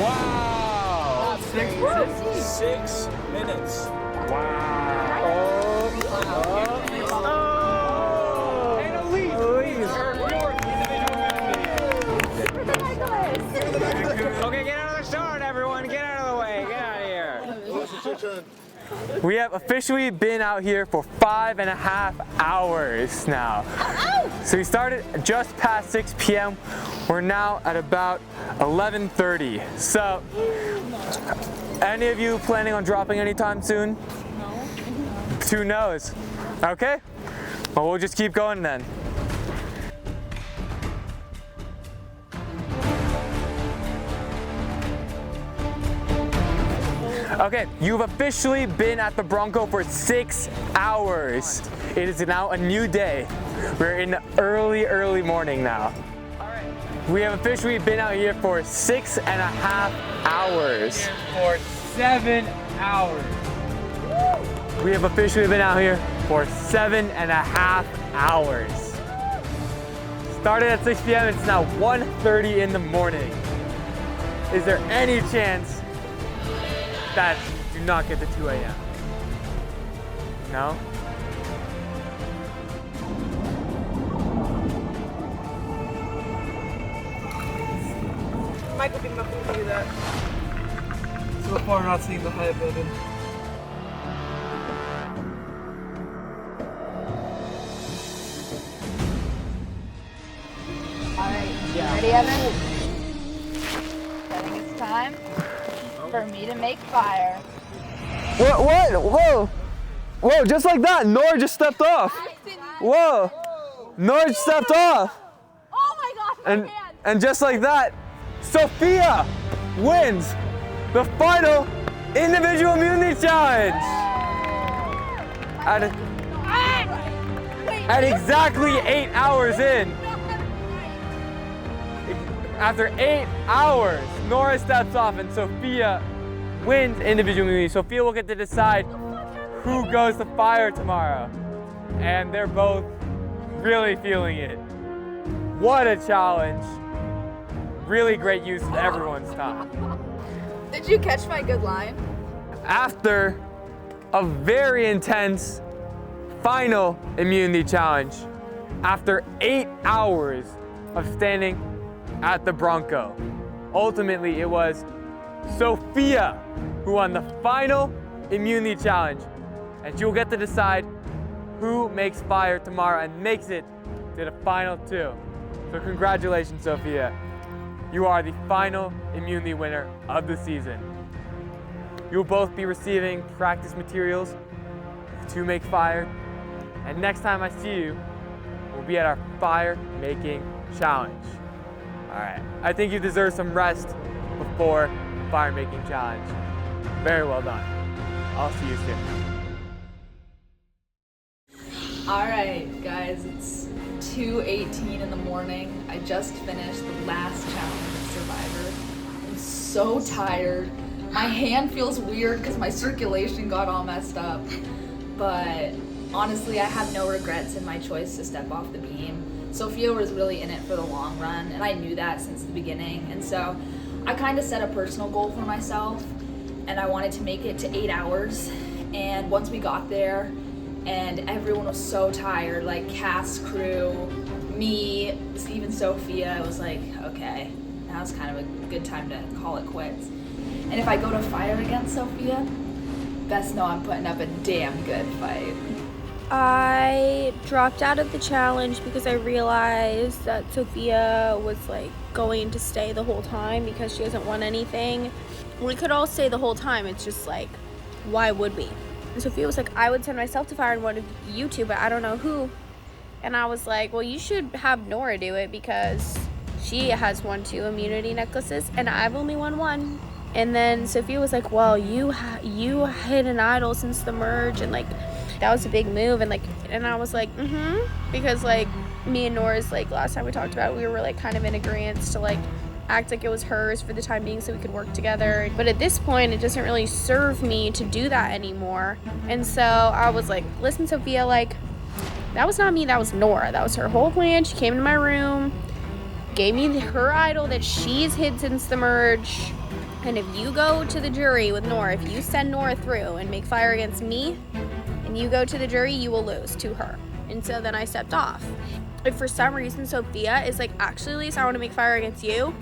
Wow. 6 minutes. Wow. And Elise. Okay, get out of the start, everyone. Get out of the way. Get out of here. We have officially been out here for 5.5 hours now. So we started just past 6 p.m. We're now at about 11:30. So, any of you planning on dropping anytime soon? No. 2 no's. Okay. Well, we'll just keep going then. Okay, you've officially been at the Bronco for 6 hours. It is now a new day. We're in the early morning now. All right, We have officially been out here for 6.5 hours. For 7 hours. We have officially been out here for 7.5 hours. Started at 6 p.m. It's now 1:30 in the morning. Is there any chance that you do not get to 2 a.m.? No? Michael being able to do that. So far, not seeing the Hyatt building. Alright, ready, Evan? I think it's time for me to make fire. What? Whoa! Whoa, just like that, Nora just stepped off. Whoa! Nora just stepped off. Oh my gosh, my hand. And just like that, Sophia wins the final individual immunity challenge. At exactly 8 hours in. After 8 hours, Nora steps off and Sophia wins individual immunity. Sophia will get to decide who goes to fire tomorrow. And they're both really feeling it. What a challenge. Really great use of everyone's time. Did you catch my good line? After a very intense final immunity challenge, after 8 hours of standing at the Bronco, ultimately it was Sophia who won the final immunity challenge, and she will get to decide who makes fire tomorrow and makes it to the final 2. So congratulations, Sophia. You are the final immunity winner of the season. You'll both be receiving practice materials to make fire, and next time I see you, we'll be at our fire making challenge. All right, I think you deserve some rest before the fire making challenge. Very well done. I'll see you soon. All right, guys, it's 2:18 in the morning. I just finished the last challenge of Survivor. I'm so tired. My hand feels weird because my circulation got all messed up. But honestly, I have no regrets in my choice to step off the beam. Sophia was really in it for the long run, and I knew that since the beginning. And so I kind of set a personal goal for myself, and I wanted to make it to 8 hours. And once we got there, and everyone was so tired, like cast, crew, me, Steve, Sophia, I was like, okay, now's kind of a good time to call it quits. And if I go to fire against Sophia, best know I'm putting up a damn good fight. I dropped out of the challenge because I realized that Sophia was like going to stay the whole time because she hasn't won anything. We could all stay the whole time, it's just like, why would we? And Sophia was like, I would send myself to fire and one of you two, but I don't know who. And I was like, well, you should have Nora do it because she has won 2 immunity necklaces and I've only won 1. And then Sophia was like, well, you hit an idol since the merge, and like that was a big move. And I was like, because like me and Nora's, like last time we talked about it, we were like kind of in agreement to like act like it was hers for the time being so we could work together. But at this point, it doesn't really serve me to do that anymore. And so I was like, listen, Sophia, like that was not me, that was Nora. That was her whole plan. She came to my room, gave me her idol that she's hid since the merge. And if you go to the jury with Nora, if you send Nora through and make fire against me, and you go to the jury, you will lose to her. And so then I stepped off. If for some reason Sophia is like, actually, Lisa, I want to make fire against you,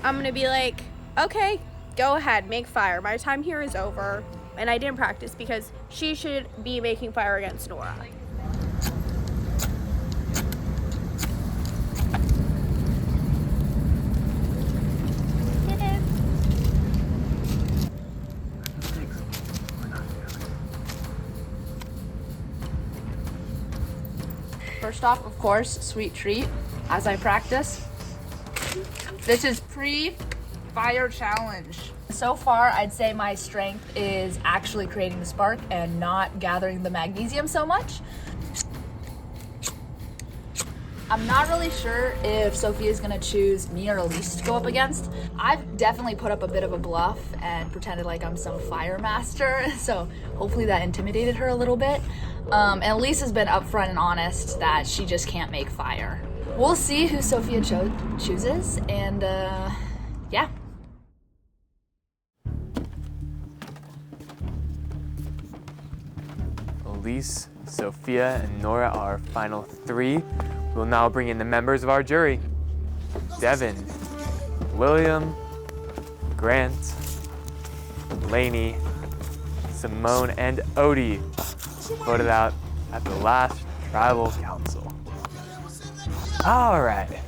I'm going to be like, okay, go ahead, make fire. My time here is over. And I didn't practice because she should be making fire against Nora. First off, of course, sweet treat as I practice. This is pre-fire challenge. So far, I'd say my strength is actually creating the spark and not gathering the magnesium so much. I'm not really sure if Sophia's gonna choose me or Elise to go up against. I've definitely put up a bit of a bluff and pretended like I'm some fire master, so hopefully that intimidated her a little bit. And Elise has been upfront and honest that she just can't make fire. We'll see who Sophia chooses, and yeah. Elise, Sophia, and Nora are our final 3. We'll now bring in the members of our jury. Devin, William, Grant, Lainey, Simone, and Odie voted out at the last tribal council. All right.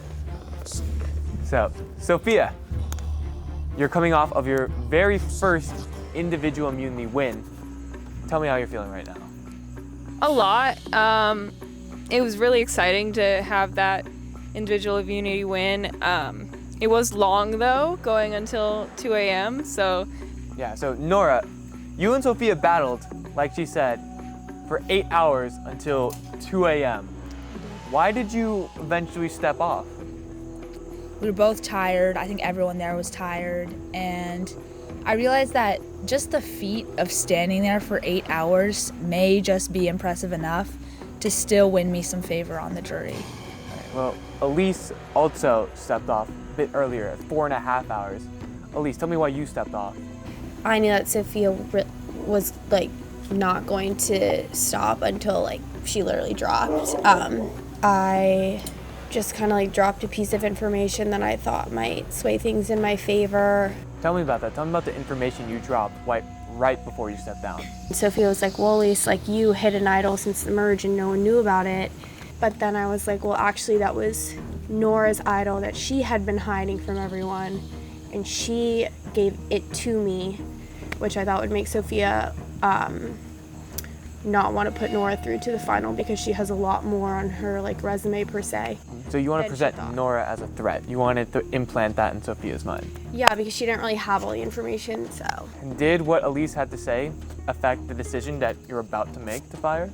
So, Sophia, you're coming off of your very first individual immunity win. Tell me how you're feeling right now. A lot. It was really exciting to have that individual immunity win. It was long though, going until 2 a.m. So yeah. So Nora, you and Sophia battled, like she said, for 8 hours until 2 a.m. Why did you eventually step off? We were both tired. I think everyone there was tired, and I realized that just the feat of standing there for 8 hours may just be impressive enough to still win me some favor on the jury. Well, Elise also stepped off a bit earlier at 4.5 hours. Elise, tell me why you stepped off. I knew that Sophia was like not going to stop until like she literally dropped. I just kind of like dropped a piece of information that I thought might sway things in my favor. Tell me about that. Tell me about the information you dropped right before you stepped down. Sophia was like, well, Elise, like you hid an idol since the merge and no one knew about it. But then I was like, well, actually that was Nora's idol that she had been hiding from everyone. And she gave it to me, which I thought would make Sophia not want to put Nora through to the final because she has a lot more on her like resume per se. So you want to present Nora as a threat. You wanted to implant that in Sophia's mind. Yeah, because she didn't really have all the information, so. And did what Elise had to say affect the decision that you're about to make to fire?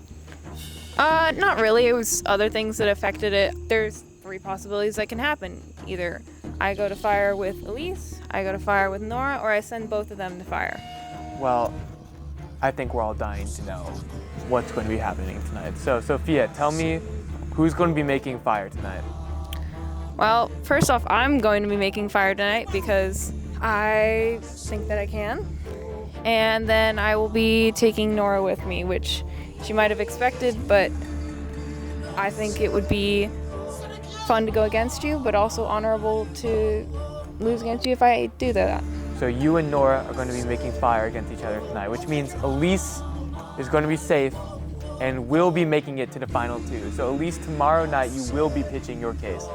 Not really. It was other things that affected it. There's 3 possibilities that can happen. Either I go to fire with Elise, I go to fire with Nora, or I send both of them to fire. Well, I think we're all dying to know what's going to be happening tonight. So, Sophia, tell me who's going to be making fire tonight? Well, first off, I'm going to be making fire tonight because I think that I can. And then I will be taking Nora with me, which she might have expected, but I think it would be fun to go against you, but also honorable to lose against you if I do that. So you and Nora are going to be making fire against each other tonight, which means Elise is going to be safe and will be making it to the final 2. So Elise, tomorrow night you will be pitching your case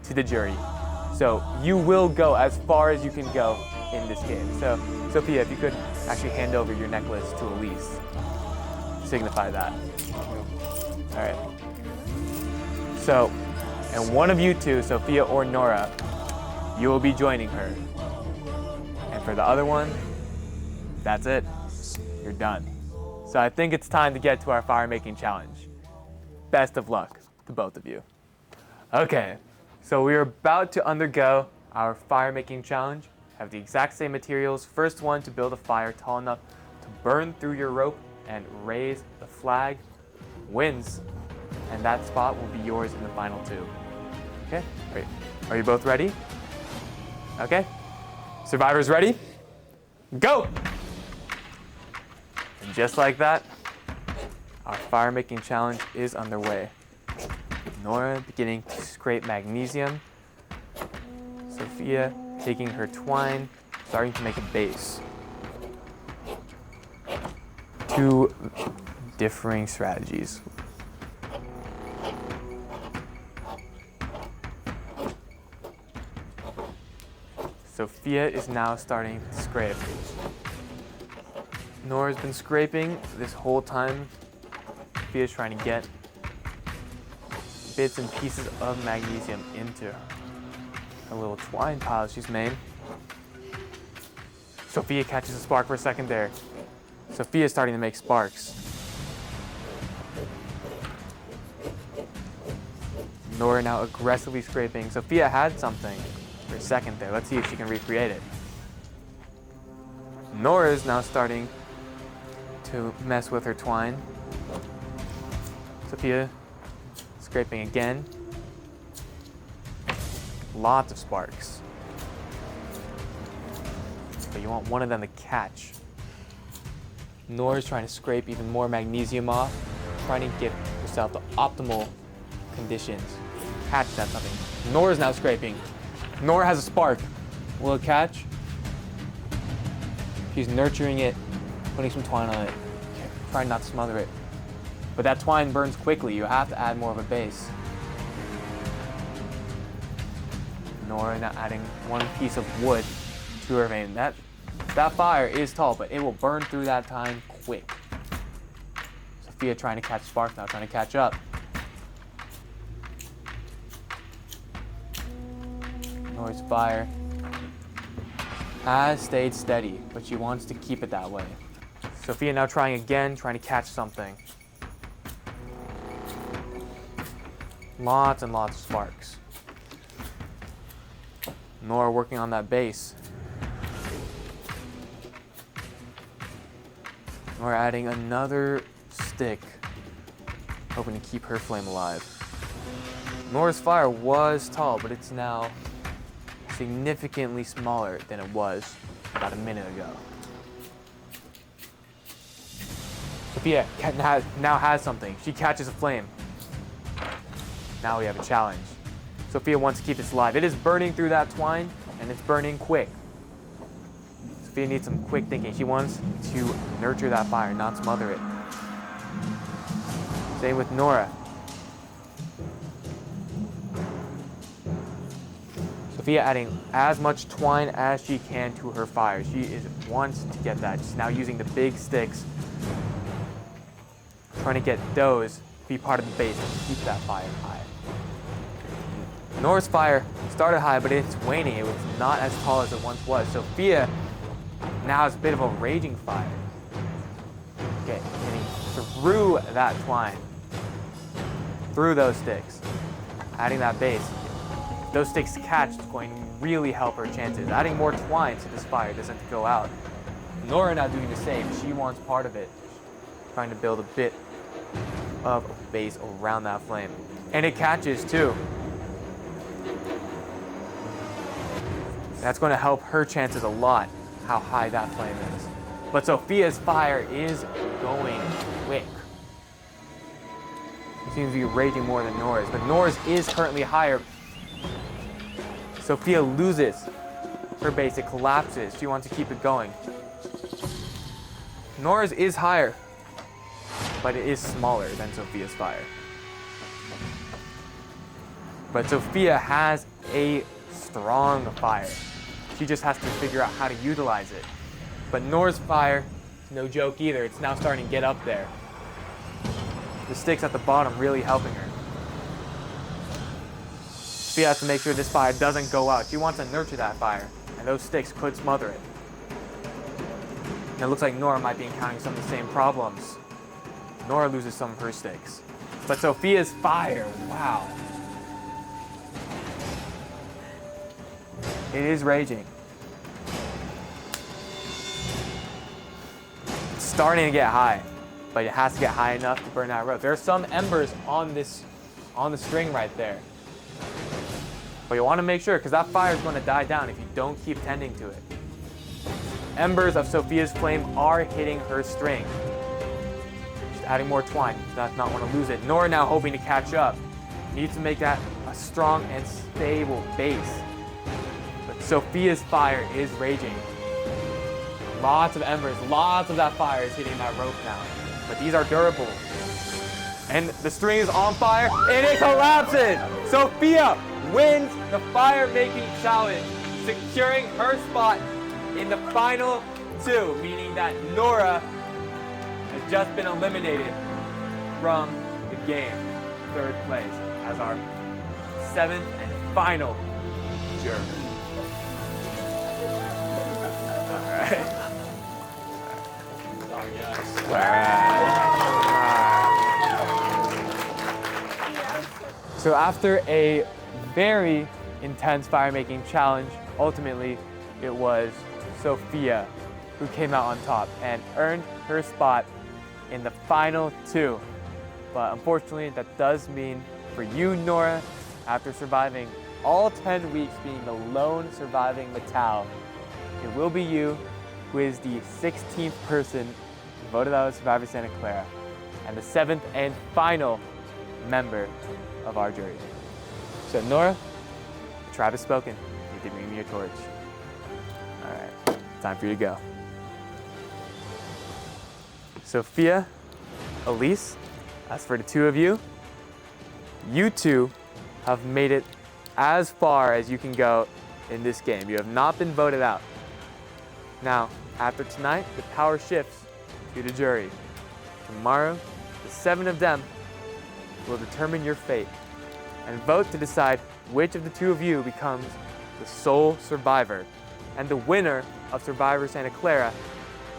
to the jury. So you will go as far as you can go in this game. So Sophia, if you could actually hand over your necklace to Elise, signify that. All right. So, and one of you two, Sophia or Nora, you will be joining her. And for the other one, that's it. You're done. So I think it's time to get to our fire making challenge. Best of luck to both of you. Okay, so we're about to undergo our fire making challenge. Have the exact same materials. First one to build a fire tall enough to burn through your rope and raise the flag wins. And that spot will be yours in the final 2. Okay, great. Are you both ready? Okay. Survivors ready? Go! And just like that, our fire making challenge is underway. Nora beginning to scrape magnesium. Sophia taking her twine, starting to make a base. 2 differing strategies. Sophia is now starting to scrape. Nora's been scraping this whole time. Sophia's trying to get bits and pieces of magnesium into a little twine pile she's made. Sophia catches a spark for a second there. Sophia's starting to make sparks. Nora now aggressively scraping. Sophia had something for a second there. Let's see if she can recreate it. Nora is now starting to mess with her twine. Sophia scraping again. Lots of sparks. But you want one of them to catch. Nora's trying to scrape even more magnesium off, trying to get herself the optimal conditions. Catch that something. Nora's now scraping. Nora has a spark. Will it catch? She's nurturing it, putting some twine on it, trying not to smother it. But that twine burns quickly. You have to add more of a base. Nora now adding one piece of wood to her vein. That fire is tall, but it will burn through that time quick. Sophia trying to catch sparks now, trying to catch up. Nora's fire has stayed steady, but she wants to keep it that way. Sophia now trying again, trying to catch something. Lots and lots of sparks. Nora working on that base. Nora adding another stick, hoping to keep her flame alive. Nora's fire was tall, but it's now significantly smaller than it was about a minute ago. Sophia now has something. She catches a flame. Now we have a challenge. Sophia wants to keep this alive. It is burning through that twine, and it's burning quick. Sophia needs some quick thinking. She wants to nurture that fire, not smother it. Same with Nora. Sophia adding as much twine as she can to her fire. She wants to get that. She's now using the big sticks, trying to get those to be part of the base and keep that fire high. Nora's fire started high, but it's waning. It was not as tall as it once was. Sophia now has a bit of a raging fire. Okay, getting through that twine, through those sticks, adding that base. If those sticks catch, it's going to really help her chances. Adding more twine so this fire doesn't go out. Nora now doing the same. She wants part of it, trying to build a bit of a base around that flame. And it catches too. That's going to help her chances a lot, how high that flame is. But Sophia's fire is going quick. It seems to be raging more than Nora's, but Nora's is currently higher. Sophia loses her base, it collapses. She wants to keep it going. Nora's is higher, but it is smaller than Sophia's fire. But Sophia has a strong fire. She just has to figure out how to utilize it. But Nora's fire is no joke either. It's now starting to get up there. The sticks at the bottom really helping her. She has to make sure this fire doesn't go out. She wants to nurture that fire, and those sticks could smother it. And it looks like Nora might be encountering some of the same problems. Nora loses some of her sticks. But Sophia's fire, wow. It is raging. It's starting to get high, but it has to get high enough to burn that rope. There are some embers on the string right there. But you want to make sure, because that fire is going to die down if you don't keep tending to it. Embers of Sophia's flame are hitting her string. She's adding more twine. She does not want to lose it. Nora now hoping to catch up. Needs to make that a strong and stable base. But Sophia's fire is raging. Lots of embers, lots of that fire is hitting that rope now. But these are durable. And the string is on fire, and it collapses! Sophia wins the fire-making challenge, securing her spot in the final two, meaning that Nora has just been eliminated from the game, third place, as our seventh and final juror. All right. Clara. So after a very intense fire making challenge, ultimately it was Sophia who came out on top and earned her spot in the final 2. But unfortunately, that does mean for you, Nora, after surviving all 10 weeks being the lone surviving Mattel, it will be you who is the 16th person voted out of Survivor Santa Clara and the 7th and final member of our jury. So Nora, the tribe has spoken. You can bring me your torch. All right, time for you to go. Sophia, Elise, as for the 2 of you, you 2 have made it as far as you can go in this game. You have not been voted out. Now, after tonight, the power shifts to the jury. Tomorrow, the 7 of them will determine your fate and vote to decide which of the 2 of you becomes the sole survivor and the winner of Survivor Santa Clara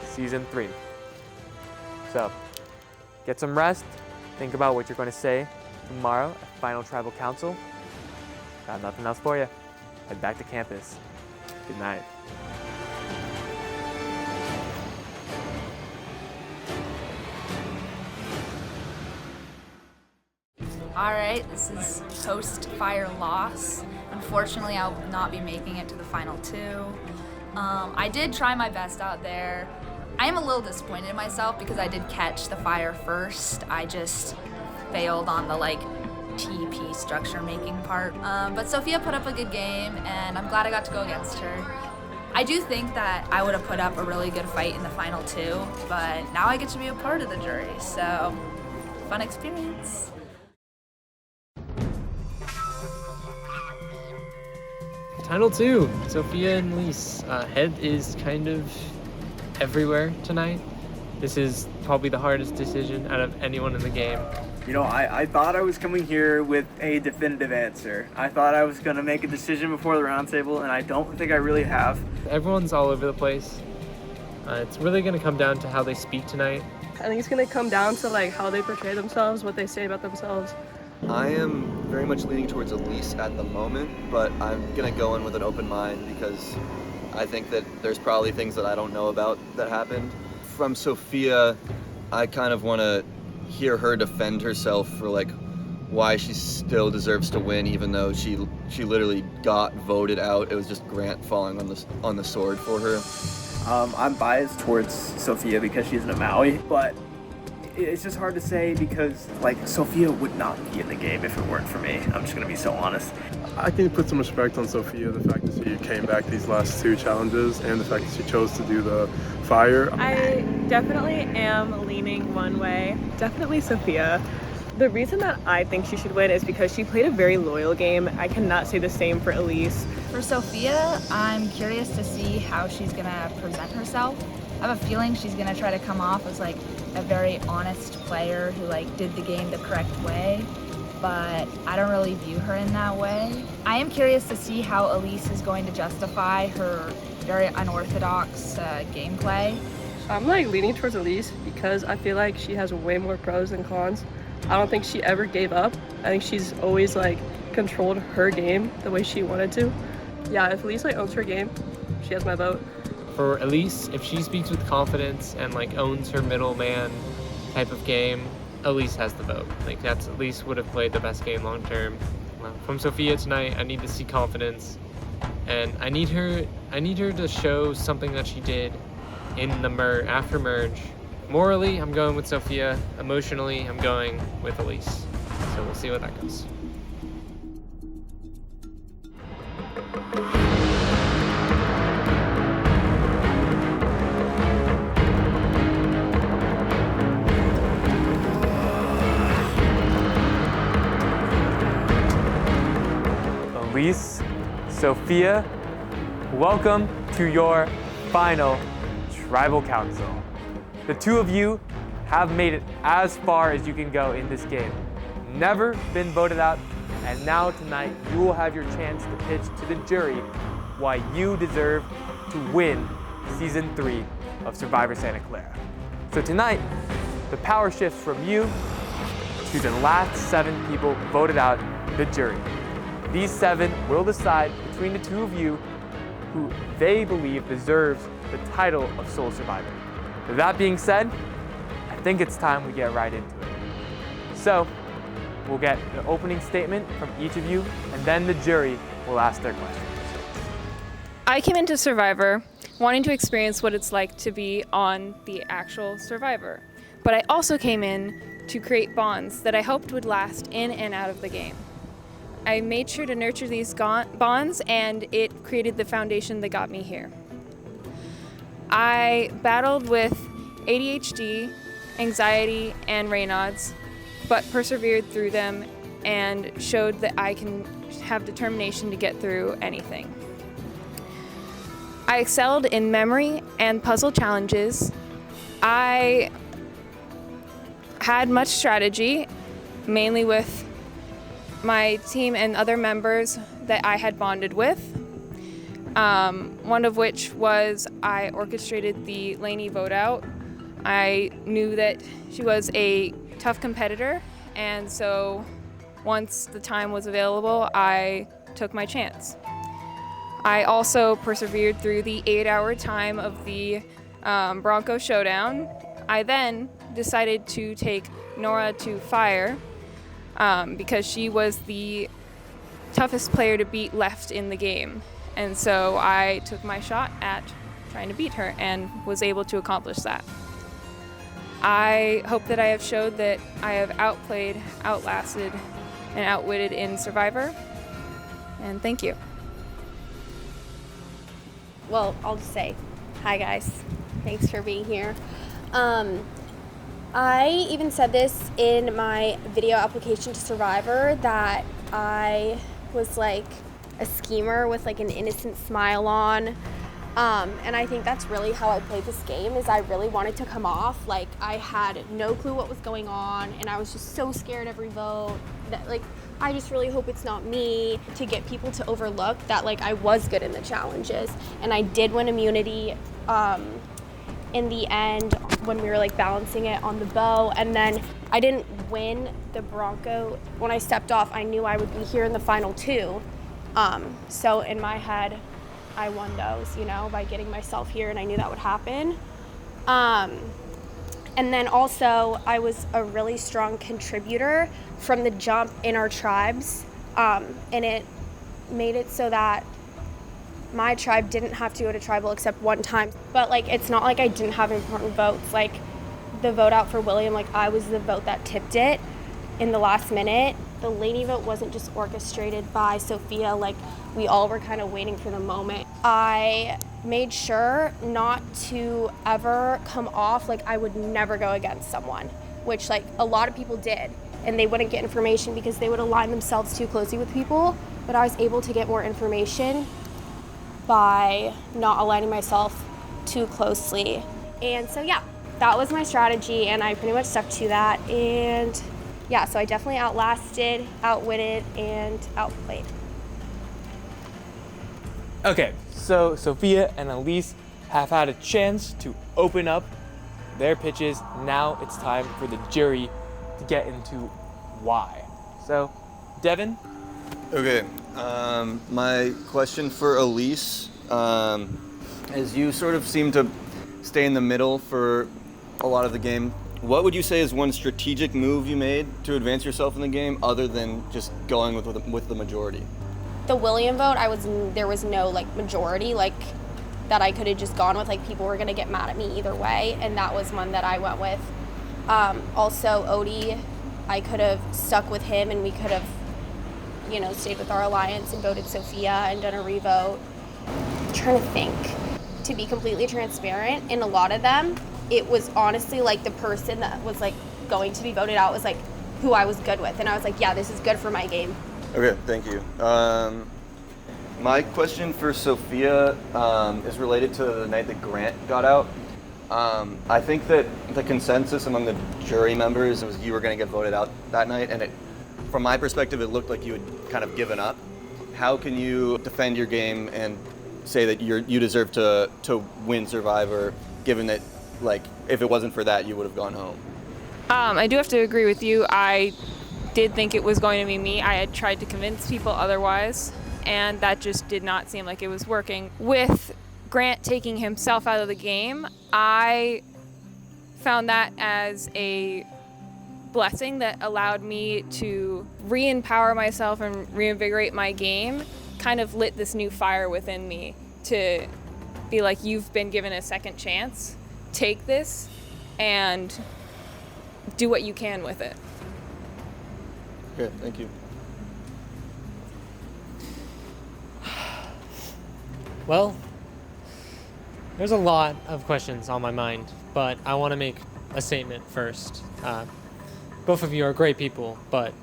Season 3. So, get some rest, think about what you're going to say tomorrow at Final Tribal Council. Got nothing else for you. Head back to campus. Good night. All right, this is post-fire loss. Unfortunately, I will not be making it to the final 2. I did try my best out there. I am a little disappointed in myself because I did catch the fire first. I just failed on the TP structure making part. But Sophia put up a good game and I'm glad I got to go against her. I do think that I would have put up a really good fight in the final 2, but now I get to be a part of the jury, so fun experience. Final 2, Sophia and Elise. Head is kind of everywhere tonight. This is probably the hardest decision out of anyone in the game. You know, I thought I was coming here with a definitive answer. I thought I was going to make a decision before the roundtable, and I don't think I really have. Everyone's all over the place. It's really going to come down to how they speak tonight. I think it's going to come down to how they portray themselves, what they say about themselves. I am very much leaning towards Elise at the moment, but I'm going to go in with an open mind because I think that there's probably things that I don't know about that happened. From Sophia, I kind of want to hear her defend herself for why she still deserves to win, even though she literally got voted out. It was just Grant falling on the sword for her. I'm biased towards Sophia because she's an Maui, but it's just hard to say because Sophia would not be in the game if it weren't for me. I'm just gonna be so honest. I can put some respect on Sophia, the fact that she came back these last 2 challenges and the fact that she chose to do the fire. I definitely am leaning one way. Definitely Sophia. The reason that I think she should win is because she played a very loyal game. I cannot say the same for Elise. For Sophia, I'm curious to see how she's gonna present herself. I have a feeling she's gonna try to come off as a very honest player who did the game the correct way, but I don't really view her in that way. I am curious to see how Elise is going to justify her very unorthodox gameplay. I'm leaning towards Elise because I feel like she has way more pros than cons. I don't think she ever gave up. I think she's always controlled her game the way she wanted to. Yeah, if Elise owns her game, she has my vote. For Elise, if she speaks with confidence and owns her middleman type of game, Elise has the vote. That's Elise would have played the best game long term. From Sophia tonight, I need to see confidence, and I need her to show something that she did in the after merge. Morally, I'm going with Sophia. Emotionally, I'm going with Elise. So we'll see what that goes. Elise, Sophia, welcome to your final Tribal Council. The 2 of you have made it as far as you can go in this game. Never been voted out, and now tonight you will have your chance to pitch to the jury why you deserve to win Season 3 of Survivor Santa Clara. So tonight, the power shifts from you to the last 7 people voted out the jury. These 7 will decide between the 2 of you who they believe deserves the title of Sole Survivor. With that being said, I think it's time we get right into it. So, we'll get the opening statement from each of you, and then the jury will ask their questions. I came into Survivor wanting to experience what it's like to be on the actual Survivor, but I also came in to create bonds that I hoped would last in and out of the game. I made sure to nurture these bonds, and it created the foundation that got me here. I battled with ADHD, anxiety, and Raynaud's, but persevered through them and showed that I can have determination to get through anything. I excelled in memory and puzzle challenges. I had much strategy, mainly with my team and other members that I had bonded with. One of which was I orchestrated the Lainey vote out. I knew that she was a tough competitor, and so once the time was available, I took my chance. I also persevered through the 8-hour time of the Bronco Showdown. I then decided to take Nora to fire because she was the toughest player to beat left in the game. And so I took my shot at trying to beat her and was able to accomplish that. I hope that I have showed that I have outplayed, outlasted, and outwitted in Survivor. And thank you. Well, I'll just say, hi guys. Thanks for being here. I even said this in my video application to Survivor that I was like a schemer with like an innocent smile on. And I think that's really how I played this game, is I really wanted to come off like I had no clue what was going on, and I was just so scared every vote that like I just really hope it's not me, to get people to overlook that like I was good in the challenges. And I did win immunity in the end when we were like balancing it on the bow, and then I didn't win the Bronco. When I stepped off, I knew I would be here in the final 2. So in my head, I won those, you know, by getting myself here, and I knew that would happen. And then also, I was a really strong contributor from the jump in our tribes, and it made it so that my tribe didn't have to go to tribal except one time. But like, it's not like I didn't have important votes. Like the vote out for William, like I was the vote that tipped it in the last minute. The Lainey vote wasn't just orchestrated by Sophia, like we all were kind of waiting for the moment. I made sure not to ever come off like I would never go against someone, which like a lot of people did, and they wouldn't get information because they would align themselves too closely with people. But I was able to get more information by not aligning myself too closely. And so yeah, that was my strategy, and I pretty much stuck to that. And yeah, so I definitely outlasted, outwitted, and outplayed. Okay, so Sophia and Elise have had a chance to open up their pitches. Now it's time for the jury to get into why. So, Devin? Okay, my question for Elise is, you sort of seem to stay in the middle for a lot of the game. What would you say is one strategic move you made to advance yourself in the game, other than just going with the majority? The William vote, there was no like majority like that I could have just gone with. Like people were gonna get mad at me either way, and that was one that I went with. Also Odie, I could have stuck with him, and we could have, you know, stayed with our alliance and voted Sophia and done a revote. I'm trying to think. To be completely transparent, in a lot of them, it was honestly like the person that was like going to be voted out was like who I was good with, and I was like, yeah, this is good for my game. Okay, thank you. My question for Sophia is related to the night that Grant got out. I think that the consensus among the jury members was you were going to get voted out that night, and from my perspective, it looked like you had kind of given up. How can you defend your game and say that you deserve to win Survivor, given that, like, if it wasn't for that, you would have gone home? I do have to agree with you. I did think it was going to be me. I had tried to convince people otherwise, and that just did not seem like it was working. With Grant taking himself out of the game, I found that as a blessing that allowed me to re-empower myself and reinvigorate my game, kind of lit this new fire within me to be like, you've been given a second chance, take this and do what you can with it. Great, thank you. Well, there's a lot of questions on my mind, but I want to make a statement first. Both of you are great people, but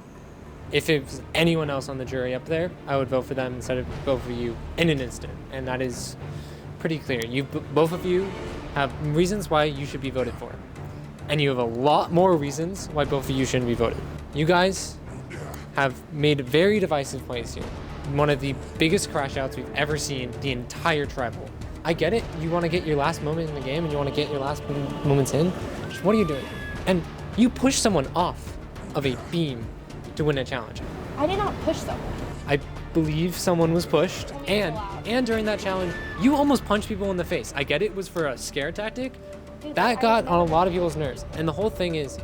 if it was anyone else on the jury up there, I would vote for them instead of both of you in an instant, and that is pretty clear. Both of you have reasons why you should be voted for, and you have a lot more reasons why both of you shouldn't be voted. You guys have made very divisive plays here. One of the biggest crash outs we've ever seen the entire tribal. I get it, you want to get your last moment in the game and you want to get your last moments in. Just what are you doing? And you push someone off of a beam to win a challenge. I did not push someone. I believe someone was pushed, and during that challenge, you almost punched people in the face. I get it was for a scare tactic. That got on a lot of people's nerves. And the whole thing is,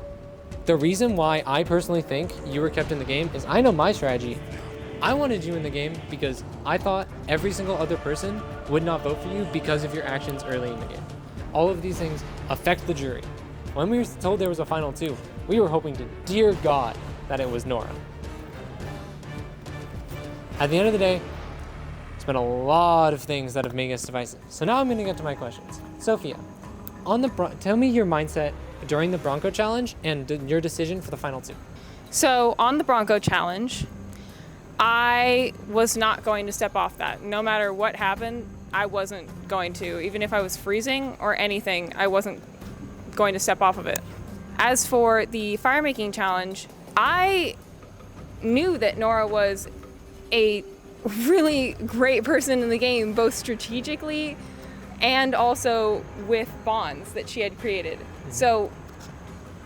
the reason why I personally think you were kept in the game is I know my strategy. I wanted you in the game because I thought every single other person would not vote for you because of your actions early in the game. All of these things affect the jury. When we were told there was a final 2, we were hoping to dear God that it was Nora. At the end of the day, it's been a lot of things that have made us divisive. So now I'm going to get to my questions. Sophia, tell me your mindset during the Bronco challenge and your decision for the final 2. So on the Bronco challenge, I was not going to step off that. No matter what happened, I wasn't going to. Even if I was freezing or anything, I wasn't going to step off of it. As for the fire making challenge, I knew that Nora was a really great person in the game, both strategically and also with bonds that she had created. So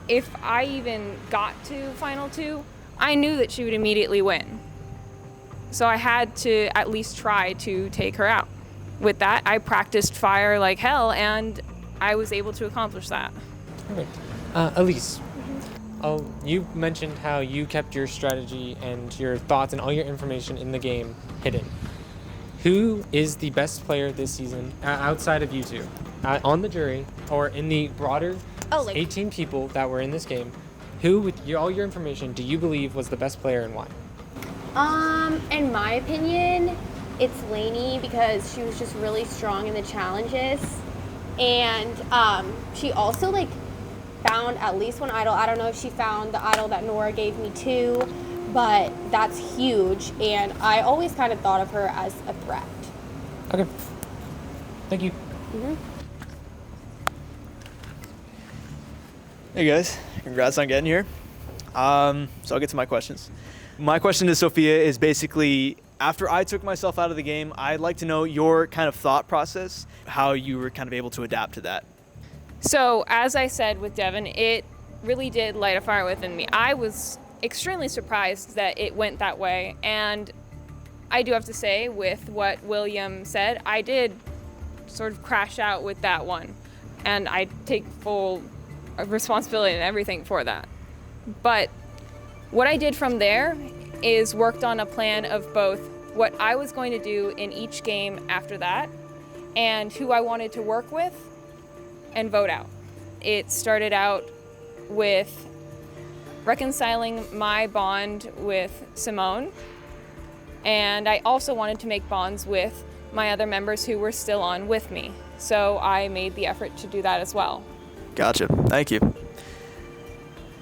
if I even got to final 2, I knew that she would immediately win. So I had to at least try to take her out. With that, I practiced fire like hell, and I was able to accomplish that. All right. Elise, you mentioned how you kept your strategy and your thoughts and all your information in the game hidden. Who is the best player this season outside of you two? On the jury or in the broader 18 people that were in this game, who, with all your information, do you believe was the best player and why? In my opinion, it's Lainey because she was just really strong in the challenges. And she also found at least one idol. I don't know if she found the idol that Nora gave me too, but that's huge. And I always kind of thought of her as a threat. Okay. Thank you. Mm-hmm. Hey guys, congrats on getting here. So I'll get to my questions. My question to Sophia is basically, after I took myself out of the game, I'd like to know your kind of thought process, how you were kind of able to adapt to that. So as I said with Devin, it really did light a fire within me. I was extremely surprised that it went that way. And I do have to say, with what William said, I did sort of crash out with that one. And I take full responsibility and everything for that. But what I did from there is worked on a plan of both what I was going to do in each game after that and who I wanted to work with and vote out. It started out with reconciling my bond with Simone, and I also wanted to make bonds with my other members who were still on with me. So I made the effort to do that as well. Gotcha. Thank you.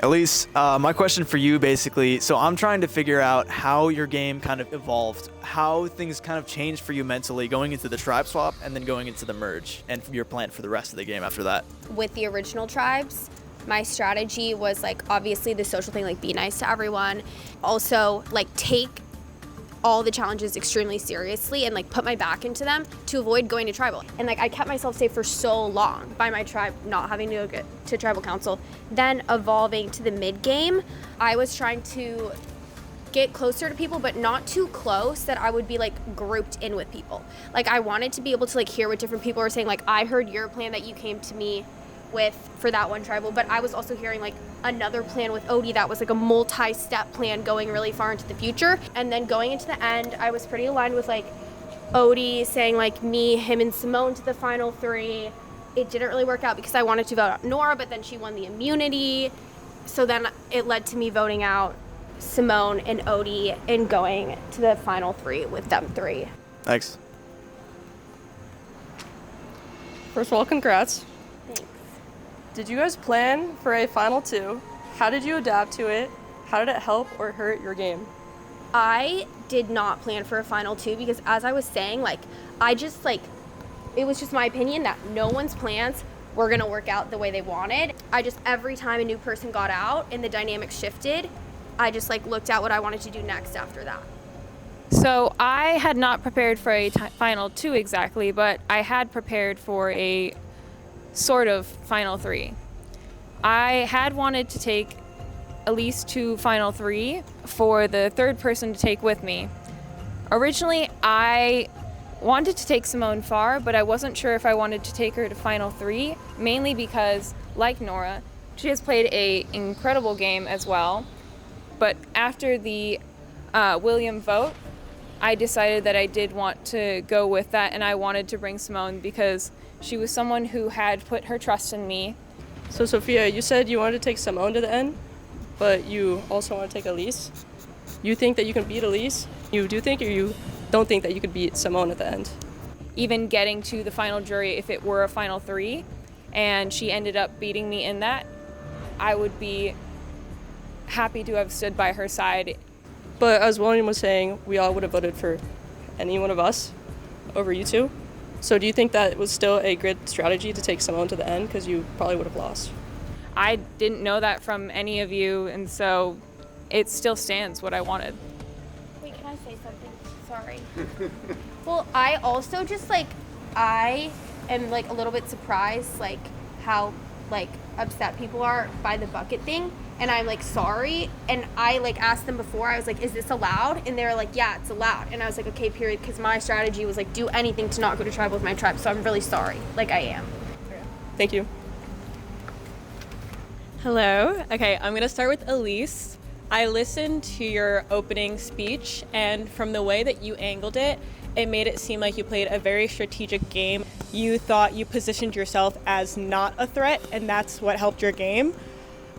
Elise, my question for you basically, so I'm trying to figure out how your game kind of evolved, how things kind of changed for you mentally going into the tribe swap and then going into the merge, and your plan for the rest of the game after that. With the original tribes, my strategy was obviously the social thing, be nice to everyone. Also take all the challenges extremely seriously and like put my back into them to avoid going to tribal. And like I kept myself safe for so long by my tribe not having to go to tribal council. Then evolving to the mid game, I was trying to get closer to people, but not too close that I would be like grouped in with people. Like I wanted to be able to like hear what different people were saying. Like I heard your plan that you came to me with for that one tribal, but I was also hearing like another plan with Odie that was like a multi-step plan going really far into the future. And then going into the end, I was pretty aligned with like Odie saying like me, him, and Simone to the final 3. It didn't really work out because I wanted to vote out Nora, but then she won the immunity. So then it led to me voting out Simone and Odie and going to the final 3 with them 3. Thanks. First of all, congrats. Thanks. Did you guys plan for a final 2? How did you adapt to it? How did it help or hurt your game? I did not plan for a final 2 because as I was saying, like, I just like, it was just my opinion that no one's plans were gonna work out the way they wanted. I just, every time a new person got out and the dynamics shifted, I just like looked at what I wanted to do next after that. So I had not prepared for a final 2 exactly, but I had prepared for a sort of final 3. I had wanted to take Elise to final 3 for the third person to take with me. Originally, I wanted to take Simone far, but I wasn't sure if I wanted to take her to final 3, mainly because, like Nora, she has played an incredible game as well. But after the William vote, I decided that I did want to go with that, and I wanted to bring Simone because she was someone who had put her trust in me. So Sophia, you said you wanted to take Simone to the end, but you also want to take Elise. You think that you can beat Elise? You do think, or you don't think that you could beat Simone at the end? Even getting to the final jury, if it were a final 3, and she ended up beating me in that, I would be happy to have stood by her side. But as William was saying, we all would have voted for any one of us over you two. So do you think that was still a good strategy to take Simone to the end, because you probably would have lost? I didn't know that from any of you, and so it still stands what I wanted. Wait, can I say something? Sorry. Well, I also just like, I am like a little bit surprised like how like upset people are by the bucket thing. And I'm like, sorry. And I like asked them before, I was like, is this allowed? And they were like, yeah, it's allowed. And I was like, okay, period. Because my strategy was like, do anything to not go to tribal with my tribe. So I'm really sorry. Like I am. Thank you. Hello. Okay, I'm gonna start with Elise. I listened to your opening speech, and from the way that you angled it, it made it seem like you played a very strategic game. You thought you positioned yourself as not a threat, and that's what helped your game.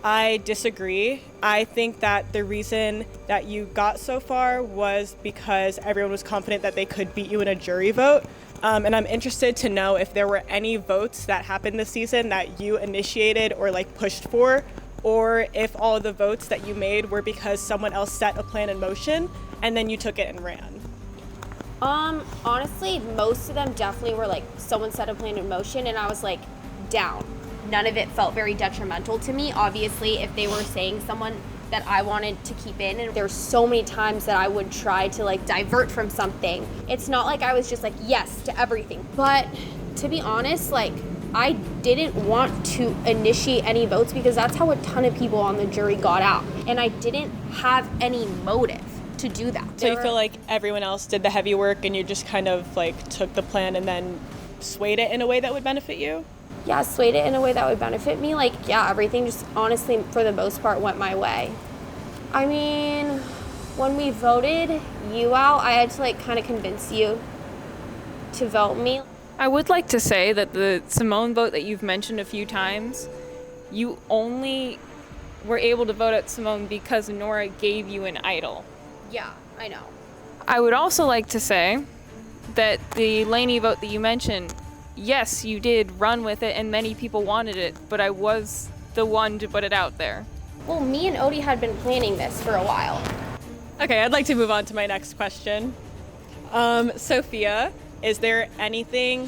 I disagree. I think that the reason that you got so far was because everyone was confident that they could beat you in a jury vote. And I'm interested to know if there were any votes that happened this season that you initiated or like pushed for, or if all of the votes that you made were because someone else set a plan in motion and then you took it and ran. Honestly, most of them definitely were like someone set a plan in motion and I was like down. None of it felt very detrimental to me. Obviously, if they were saying someone that I wanted to keep in, and there's so many times that I would try to like divert from something. It's not like I was just like yes to everything. But to be honest, like I didn't want to initiate any votes because that's how a ton of people on the jury got out. And I didn't have any motive to do that. So you feel like everyone else did the heavy work and you just kind of like took the plan and then swayed it in a way that would benefit you? Yeah, swayed it in a way that would benefit me. Like, yeah, everything just honestly, for the most part, went my way. I mean, when we voted you out, I had to like kind of convince you to vote me. I would like to say that the Simone vote that you've mentioned a few times, you only were able to vote out Simone because Nora gave you an idol. Yeah, I know. I would also like to say that the Lainey vote that you mentioned, yes, you did run with it and many people wanted it, but I was the one to put it out there. Well, me and Odie had been planning this for a while. Okay, I'd like to move on to my next question. Sophia, is there anything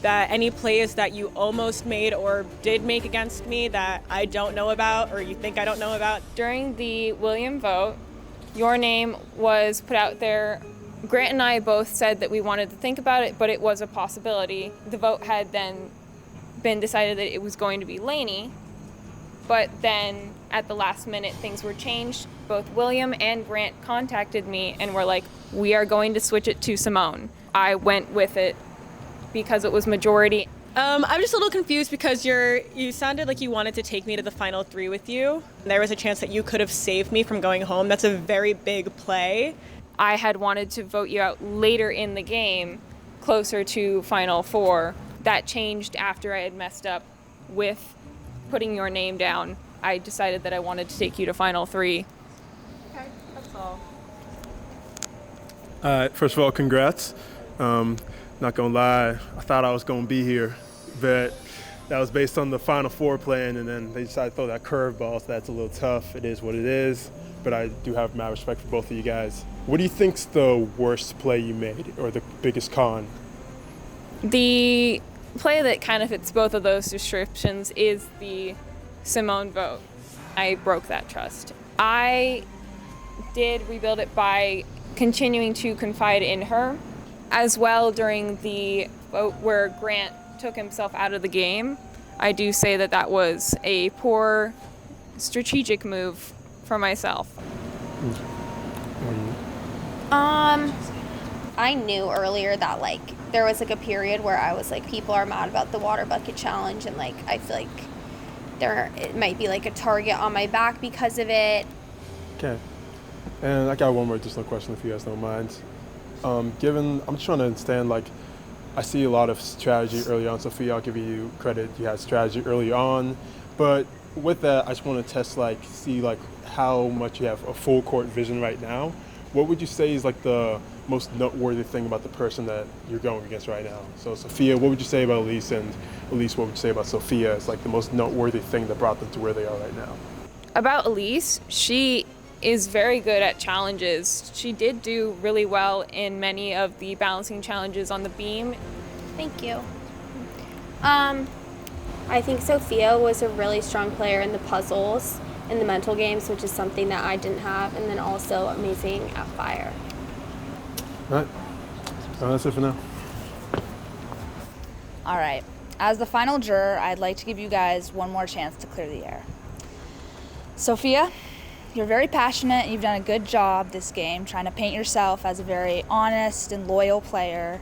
any plays that you almost made or did make against me that I don't know about or you think I don't know about? During the William vote, Your name was put out there. Grant and I both said that we wanted to think about it, but it was a possibility. The vote had then been decided that it was going to be Lainey, but then at the last minute things were changed. Both William and Grant contacted me and were like, we are going to switch it to Simone. I went with it because it was majority. I'm just a little confused because you sounded like you wanted to take me to the final 3 with you. There was a chance that you could have saved me from going home. That's a very big play. I had wanted to vote you out later in the game, closer to final 4. That changed after I had messed up with putting your name down. I decided that I wanted to take you to final 3. Okay, that's all. First of all, congrats. Not gonna lie, I thought I was gonna be here, but that was based on the Final 4 plan, and then they decided to throw that curveball, so that's a little tough. It is what it is, but I do have mad respect for both of you guys. What do you think's the worst play you made, or the biggest con? The play that kind of fits both of those descriptions is the Simone vote. I broke that trust. I did rebuild it by continuing to confide in her. As well, during the vote where Grant took himself out of the game, I do say that that was a poor strategic move for myself. I knew earlier that like there was like a period where I was like, people are mad about the water bucket challenge, and like I feel like it might be like a target on my back because of it. Okay, and I got one more additional question if you guys don't mind. I'm just trying to understand, like, I see a lot of strategy early on. Sophia, I'll give you credit. You had strategy early on, but with that, I just want to test, like, see, like, how much you have a full court vision right now. What would you say is, like, the most noteworthy thing about the person that you're going against right now? So, Sophia, what would you say about Elise? And Elise, what would you say about Sophia? It's, like, the most noteworthy thing that brought them to where they are right now. About Elise, she is very good at challenges. She did do really well in many of the balancing challenges on the beam. Thank you. I think Sophia was a really strong player in the puzzles and the mental games, which is something that I didn't have, and then also amazing at fire. All right. So that's it for now. All right. As the final juror, I'd like to give you guys one more chance to clear the air. Sophia, you're very passionate. You've done a good job this game trying to paint yourself as a very honest and loyal player,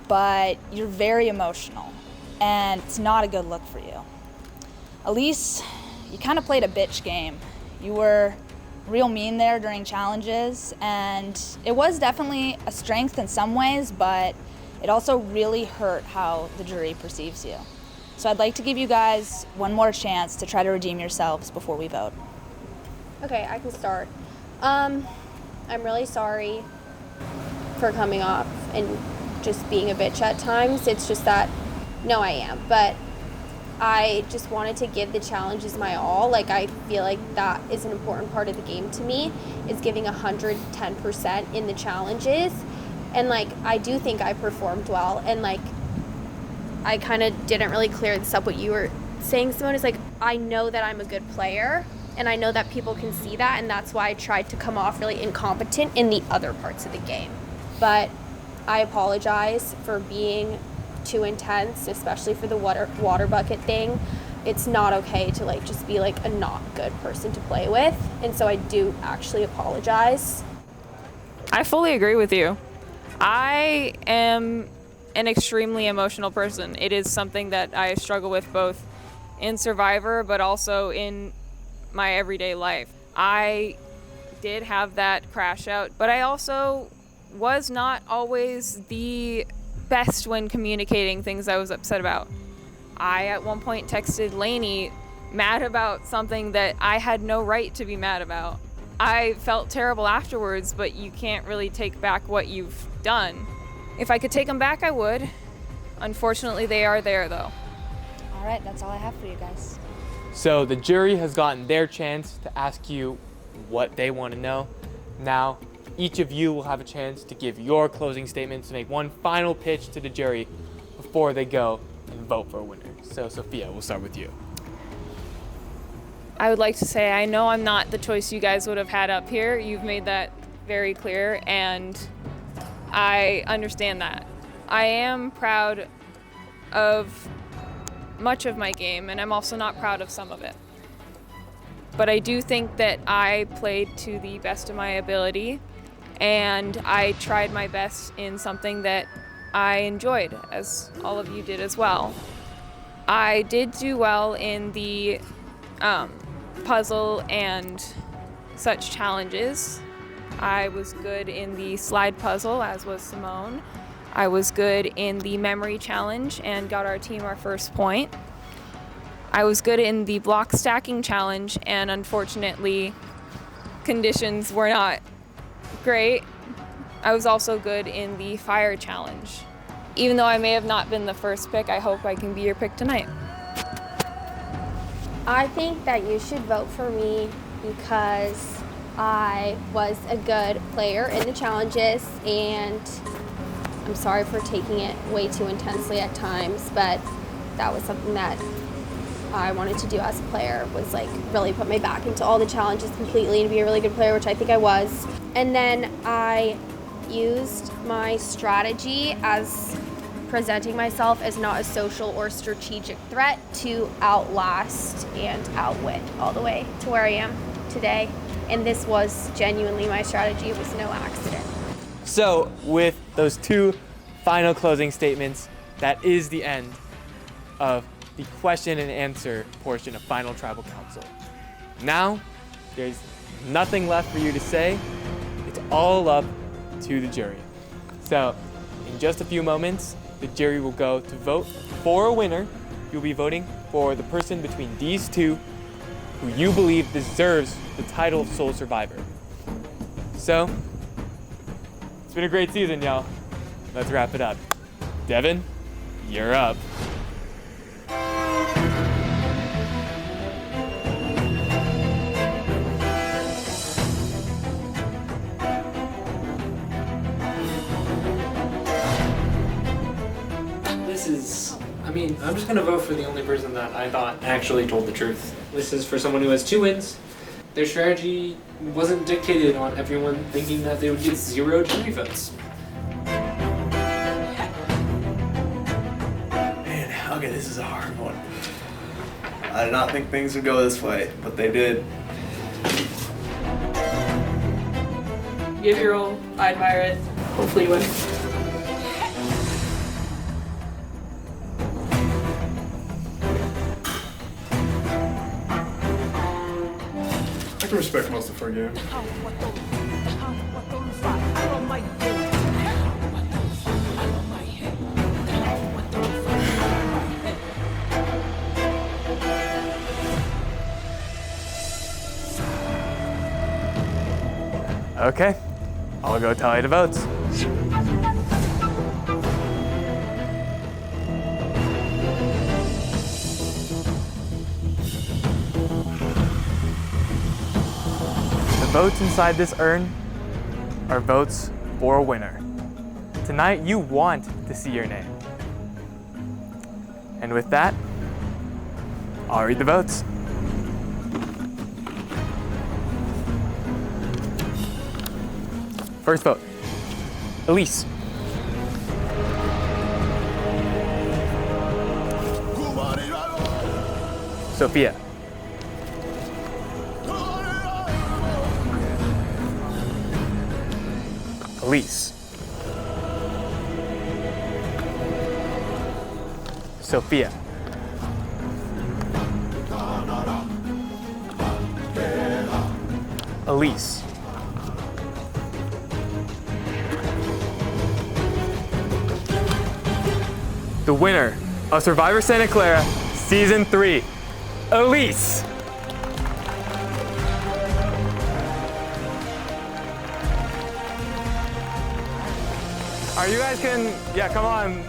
but you're very emotional, and it's not a good look for you. Elise, you kind of played a bitch game. You were real mean there during challenges, and it was definitely a strength in some ways, but it also really hurt how the jury perceives you. So I'd like to give you guys one more chance to try to redeem yourselves before we vote. Okay, I can start. I'm really sorry for coming off and just being a bitch at times. It's just that, no, I am, but I just wanted to give the challenges my all. Like, I feel like that is an important part of the game to me, is giving 110% in the challenges. And like, I do think I performed well, and like, I kind of didn't really clear this up. What you were saying, Simone, is like, I know that I'm a good player, and I know that people can see that, and that's why I tried to come off really incompetent in the other parts of the game. But I apologize for being too intense, especially for the water bucket thing. It's not okay to like just be like a not good person to play with, and so I do actually apologize. I fully agree with you. I am an extremely emotional person. It is something that I struggle with both in Survivor but also in my everyday life. I did have that crash out, but I also was not always the best when communicating things I was upset about. I at one point texted Lainey mad about something that I had no right to be mad about. I felt terrible afterwards, but you can't really take back what you've done. If I could take them back, I would. Unfortunately, they are there though. All right, that's all I have for you guys. So the jury has gotten their chance to ask you what they want to know. Now, each of you will have a chance to give your closing statements, to make one final pitch to the jury before they go and vote for a winner. So Sophia, we'll start with you. I would like to say I know I'm not the choice you guys would have had up here. You've made that very clear, and I understand that. I am proud of much of my game, and I'm also not proud of some of it. But I do think that I played to the best of my ability, and I tried my best in something that I enjoyed, as all of you did as well. I did do well in the puzzle and such challenges. I was good in the slide puzzle, as was Simone. I was good in the memory challenge and got our team our first point. I was good in the block stacking challenge, and unfortunately, conditions were not great. I was also good in the fire challenge. Even though I may have not been the first pick, I hope I can be your pick tonight. I think that you should vote for me because I was a good player in the challenges, and I'm sorry for taking it way too intensely at times, but that was something that I wanted to do as a player, was like really put my back into all the challenges completely and be a really good player, which I think I was. And then I used my strategy as presenting myself as not a social or strategic threat to outlast and outwit all the way to where I am today. And this was genuinely my strategy. It was no accident. So with those two final closing statements, that is the end of the question and answer portion of Final Tribal Council. Now, there's nothing left for you to say. It's all up to the jury. So in just a few moments, the jury will go to vote for a winner. You'll be voting for the person between these two who you believe deserves the title of Sole Survivor. So, it's been a great season, y'all. Let's wrap it up. Devin, you're up. I'm just gonna vote for the only person that I thought actually told the truth. This is for someone who has 2 wins. Their strategy wasn't dictated on everyone thinking that they would get 0 jury votes. Man, okay, this is a hard one. I did not think things would go this way, but they did. Give your all. I admire it. Hopefully you win. I can respect most of her game. Okay, I'll go tally the votes. The votes inside this urn are votes for a winner. Tonight, you want to see your name. And with that, I'll read the votes. First vote, Elise. Sophia. Elise. Sophia. Elise. The winner of Survivor Santa Clara Season 3, Elise. Are you guys yeah, come on.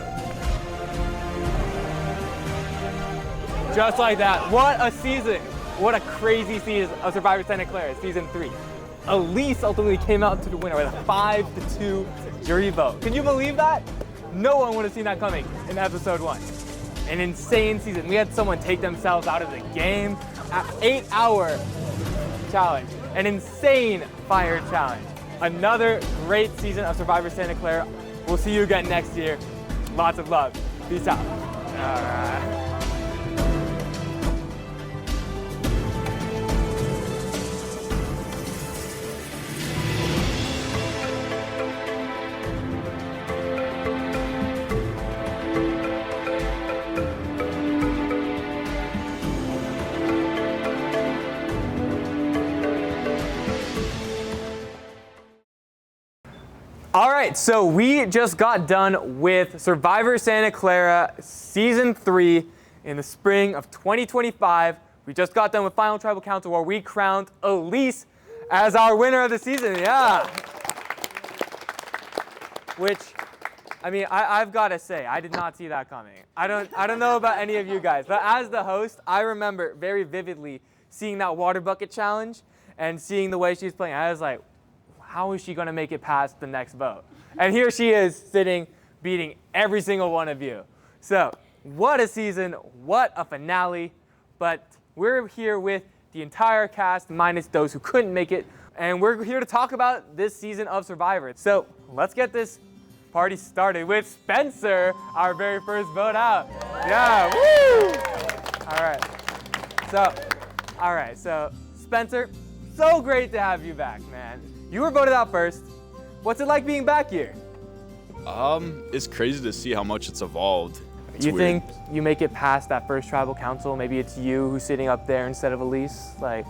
Just like that. What a season. What a crazy season of Survivor Santa Clara Season 3. Elise ultimately came out to the winner with a 5-2 jury vote. Can you believe that? No one would have seen that coming in episode 1. An insane season. We had someone take themselves out of the game. 8-hour challenge, an insane fire challenge. Another great season of Survivor Santa Clara. We'll see you again next year. Lots of love. Peace out. All right. All right, so we just got done with Survivor Santa Clara Season 3 in the spring of 2025. We just got done with Final Tribal Council where we crowned Elise as our winner of the season, yeah. Which, I mean, I've got to say, I did not see that coming. I don't know about any of you guys, but as the host, I remember very vividly seeing that water bucket challenge and seeing the way she's playing. I was like, how is she going to make it past the next vote? And here she is sitting, beating every single one of you. So what a season, what a finale. But we're here with the entire cast, minus those who couldn't make it. And we're here to talk about this season of Survivor. So let's get this party started with Spencer, our very first vote out. Yeah, woo! All right, so Spencer, so great to have you back, man. You were voted out first. What's it like being back here? It's crazy to see how much it's evolved. You think you make it past that first tribal council? Maybe it's you who's sitting up there instead of Elise? Like,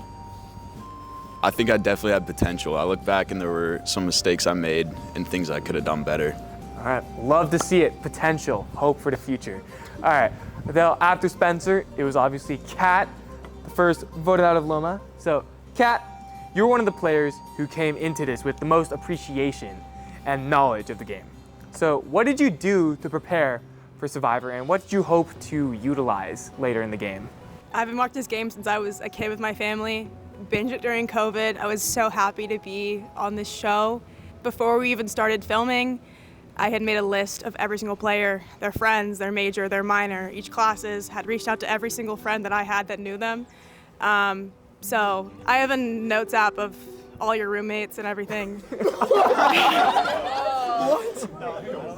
I think I definitely had potential. I look back and there were some mistakes I made and things I could have done better. All right, love to see it. Potential, hope for the future. All right, now after Spencer, it was obviously Kat, the first voted out of Loma. So, Kat, you're one of the players who came into this with the most appreciation and knowledge of the game. So what did you do to prepare for Survivor, and what did you hope to utilize later in the game? I've been watching this game since I was a kid with my family. Binged it during COVID. I was so happy to be on this show. Before we even started filming, I had made a list of every single player, their friends, their major, their minor, each classes, had reached out to every single friend that I had that knew them. So I have a notes app of all your roommates and everything.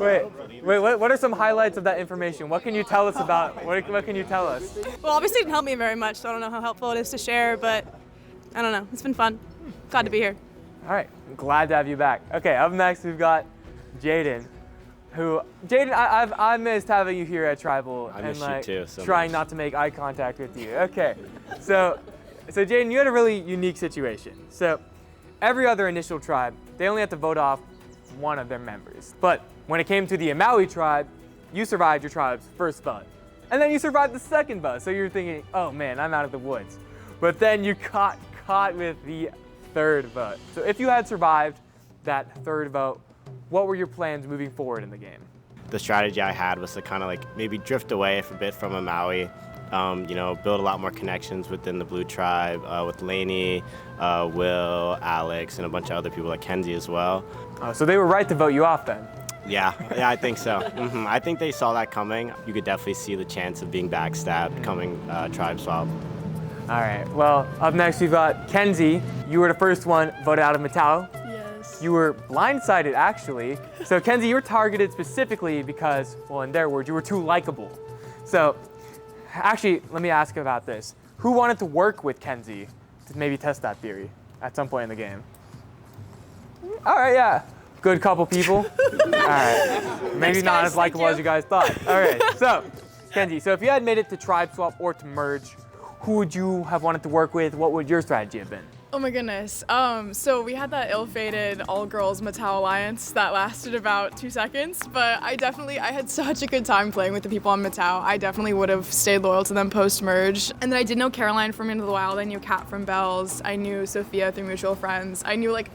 Wait, what are some highlights of that information? What can you tell us about, what can you tell us? Well, obviously it didn't help me very much, so I don't know how helpful it is to share, but I don't know, it's been fun. Glad to be here. All right, I'm glad to have you back. Okay, up next we've got Jaden, Jaden, I missed having you here at Tribal. I missed you too, so trying not to make eye contact with you. Okay, so Jaden, you had a really unique situation. So every other initial tribe, they only had to vote off one of their members. But when it came to the Maui tribe, you survived your tribe's first vote. And then you survived the second vote. So you're thinking, oh man, I'm out of the woods. But then you caught with the third vote. So if you had survived that third vote, what were your plans moving forward in the game? The strategy I had was to kind of like maybe drift away a bit from a Maui, build a lot more connections within the Blue Tribe with Lainey, Will, Alex, and a bunch of other people like Kenzie as well. So they were right to vote you off then? Yeah, I think so. I think they saw that coming. You could definitely see the chance of being backstabbed coming tribe swap. All right, well, up next we've got Kenzie. You were the first one voted out of Matau. Yes. You were blindsided, actually. So Kenzie, you were targeted specifically because, well, in their words, you were too likable. So actually, let me ask about this. Who wanted to work with Kenzie to maybe test that theory at some point in the game? All right, yeah. Good couple people. All right. Maybe not as likable as you guys thought. All right, so Kenzie, so if you had made it to tribe swap or to merge, who would you have wanted to work with? What would your strategy have been? Oh my goodness. So we had that ill-fated all-girls Matau alliance that lasted about 2 seconds, but I had such a good time playing with the people on Matau. I definitely would have stayed loyal to them post-merge. And then I did know Caroline from Into the Wild. I knew Kat from Bells. I knew Sophia through mutual friends. I knew like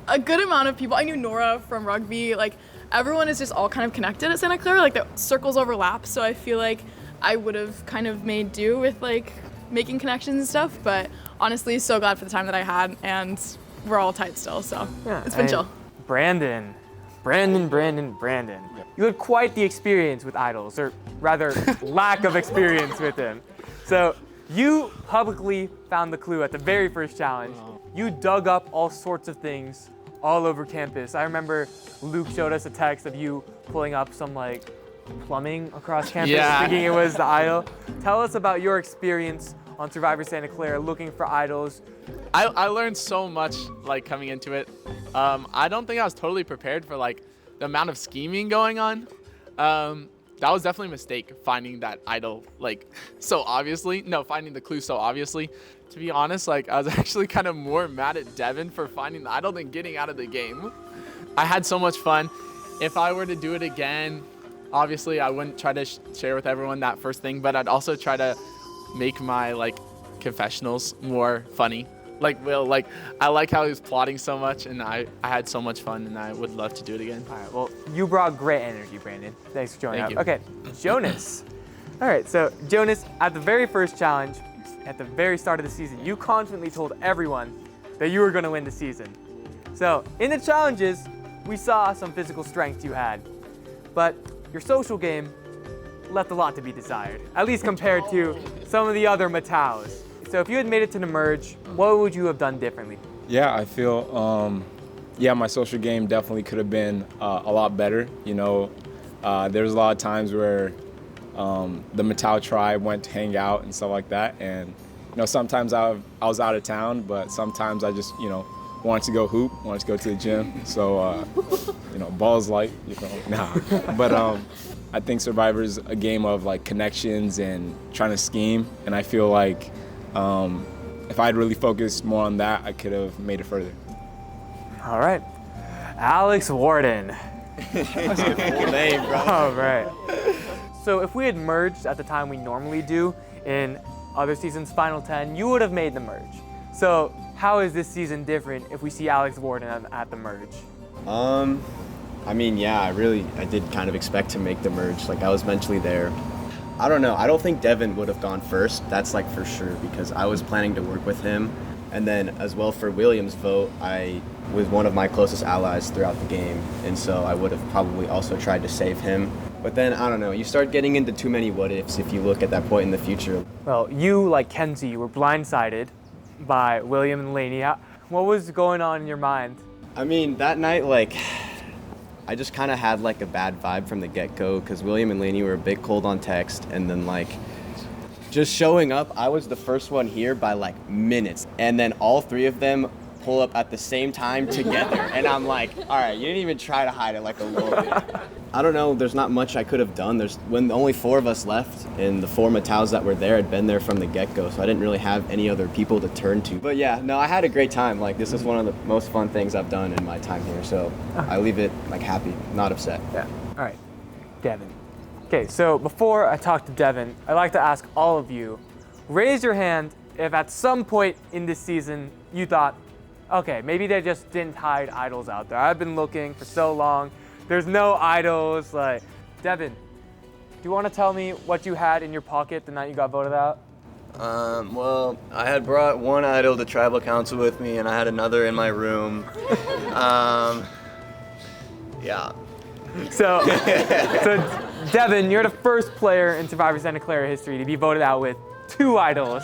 a good amount of people. I knew Nora from rugby. Like everyone is just all kind of connected at Santa Clara. Like the circles overlap. So I feel like I would have kind of made do with like making connections and stuff, but honestly, so glad for the time that I had, and we're all tight still, so yeah, it's been chill. Brandon. You had quite the experience with idols, or rather, lack of experience with him. So You publicly found the clue at the very first challenge. You dug up all sorts of things all over campus. I remember Luke showed us a text of you pulling up some like plumbing across campus, thinking it was the idol. Tell us about your experience on Survivor Santa Clara looking for idols. I learned so much like coming into it. I don't think I was totally prepared for like the amount of scheming going on. That was definitely a mistake, finding that idol like so obviously. No, finding the clue so obviously. To be honest, like I was actually kind of more mad at Devin for finding the idol than getting out of the game. I had so much fun. If I were to do it again, obviously I wouldn't try to share with everyone that first thing, but I'd also try to make my like confessionals more funny. Like Will, like I like how he was plotting so much, and I had so much fun, and I would love to do it again. All right, well, you brought great energy, Brandon. Thanks for joining Thank up. you. Okay, Jonas. All right, so Jonas, at the very first challenge, at the very start of the season, you confidently told everyone that you were going to win the season. So in the challenges, we saw some physical strength you had, but your social game left a lot to be desired, at least compared to some of the other Mataus. So if you had made it to the merge, what would you have done differently? Yeah, I feel, my social game definitely could have been a lot better. You know, there's a lot of times where the Matau tribe went to hang out and stuff like that. And, you know, sometimes I was out of town, but sometimes I just, you know, wanted to go hoop, wanted to go to the gym. So, you know, balls light, you know, nah. But I think Survivor's a game of like connections and trying to scheme. And I feel like if I'd really focused more on that, I could have made it further. All right, Alex Warden. That's your full name, bro. All right. So if we had merged at the time we normally do in other seasons' Final 10, you would have made the merge. So how is this season different if we see Alex Warden at the merge? I mean, yeah, I did kind of expect to make the merge. Like, I was mentally there. I don't know. I don't think Devin would have gone first. That's like for sure, because I was planning to work with him. And then as well for William's vote, I was one of my closest allies throughout the game. And so I would have probably also tried to save him. But then, I don't know, you start getting into too many what ifs if you look at that point in the future. Well, you, like Kenzie, were blindsided by William and Lainey. What was going on in your mind? I mean, that night, like, I just kind of had like a bad vibe from the get-go because William and Lainey were a bit cold on text, and then like just showing up, I was the first one here by like minutes, and then all three of them pull up at the same time together, and I'm like, all right, you didn't even try to hide it like a little bit. I don't know, there's not much I could have done. When only 4 of us left, and the 4 Mataus that were there had been there from the get-go, so I didn't really have any other people to turn to. But yeah, no, I had a great time. Like, this is one of the most fun things I've done in my time here, so I leave it like happy, not upset. Yeah. All right, Devin. Okay, so before I talk to Devin, I'd like to ask all of you, raise your hand if at some point in this season you thought, okay, maybe they just didn't hide idols out there. I've been looking for so long. There's no idols. Like, Devin, do you want to tell me what you had in your pocket the night you got voted out? Well, I had brought one idol to tribal council with me, and I had another in my room. Yeah. So Devin, you're the first player in Survivor Santa Clara history to be voted out with 2 idols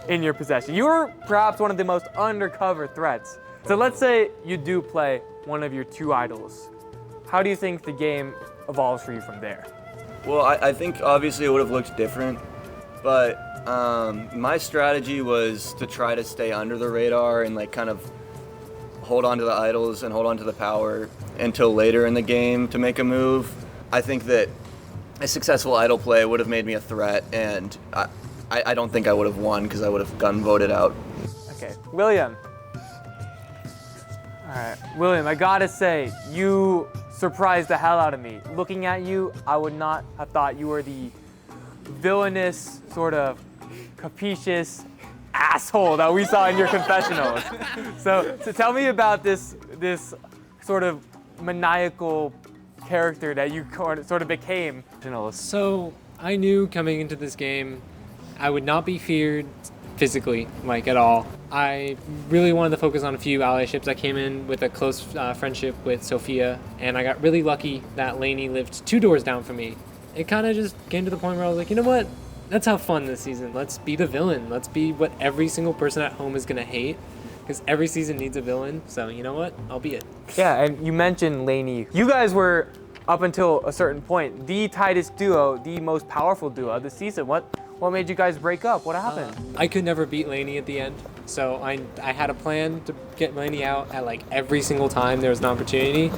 in your possession. You were perhaps one of the most undercover threats. So let's say you do play one of your 2 idols. How do you think the game evolves for you from there? Well, I think obviously it would have looked different, but my strategy was to try to stay under the radar and like kind of hold on to the idols and hold on to the power until later in the game to make a move. I think that a successful idol play would have made me a threat, and I don't think I would have won because I would have gotten voted out. Okay, William. All right, William, I gotta say, you surprised the hell out of me. Looking at you, I would not have thought you were the villainous, sort of capricious asshole that we saw in your confessionals. So tell me about this sort of maniacal character that you sort of became. So I knew coming into this game, I would not be feared physically, like at all. I really wanted to focus on a few allyships. I came in with a close friendship with Sophia, and I got really lucky that Lainey lived 2 doors down from me. It kind of just came to the point where I was like, you know what? let's have fun this season. Let's be the villain. Let's be what every single person at home is gonna hate, because every season needs a villain. So you know what? I'll be it. Yeah, and you mentioned Lainey. You guys were, up until a certain point, the tightest duo, the most powerful duo of the season. What made you guys break up? What happened? I could never beat Lainey at the end, so I had a plan to get Lainey out at like every single time there was an opportunity,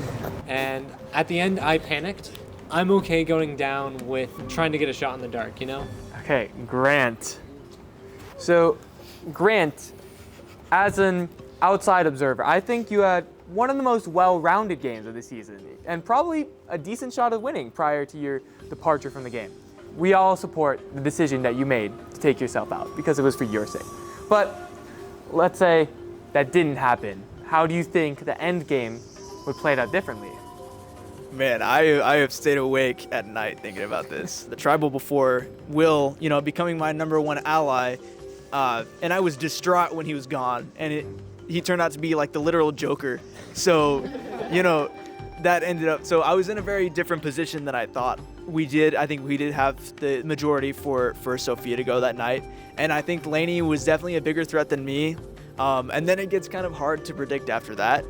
and at the end I panicked. I'm okay going down with trying to get a shot in the dark, you know? Okay, Grant. So, Grant, as an outside observer, I think you had one of the most well-rounded games of the season, and probably a decent shot of winning prior to your departure from the game. We all support the decision that you made to take yourself out because it was for your sake. But let's say that didn't happen. How do you think the end game would play out differently? Man, I have stayed awake at night thinking about this. The tribal before Will, becoming my #1 ally, and I was distraught when he was gone, and he turned out to be like the literal Joker. So, that ended up, so I was in a very different position than I thought. I think we did have the majority for Sophia to go that night, and I think Lainey was definitely a bigger threat than me, and then it gets kind of hard to predict after that.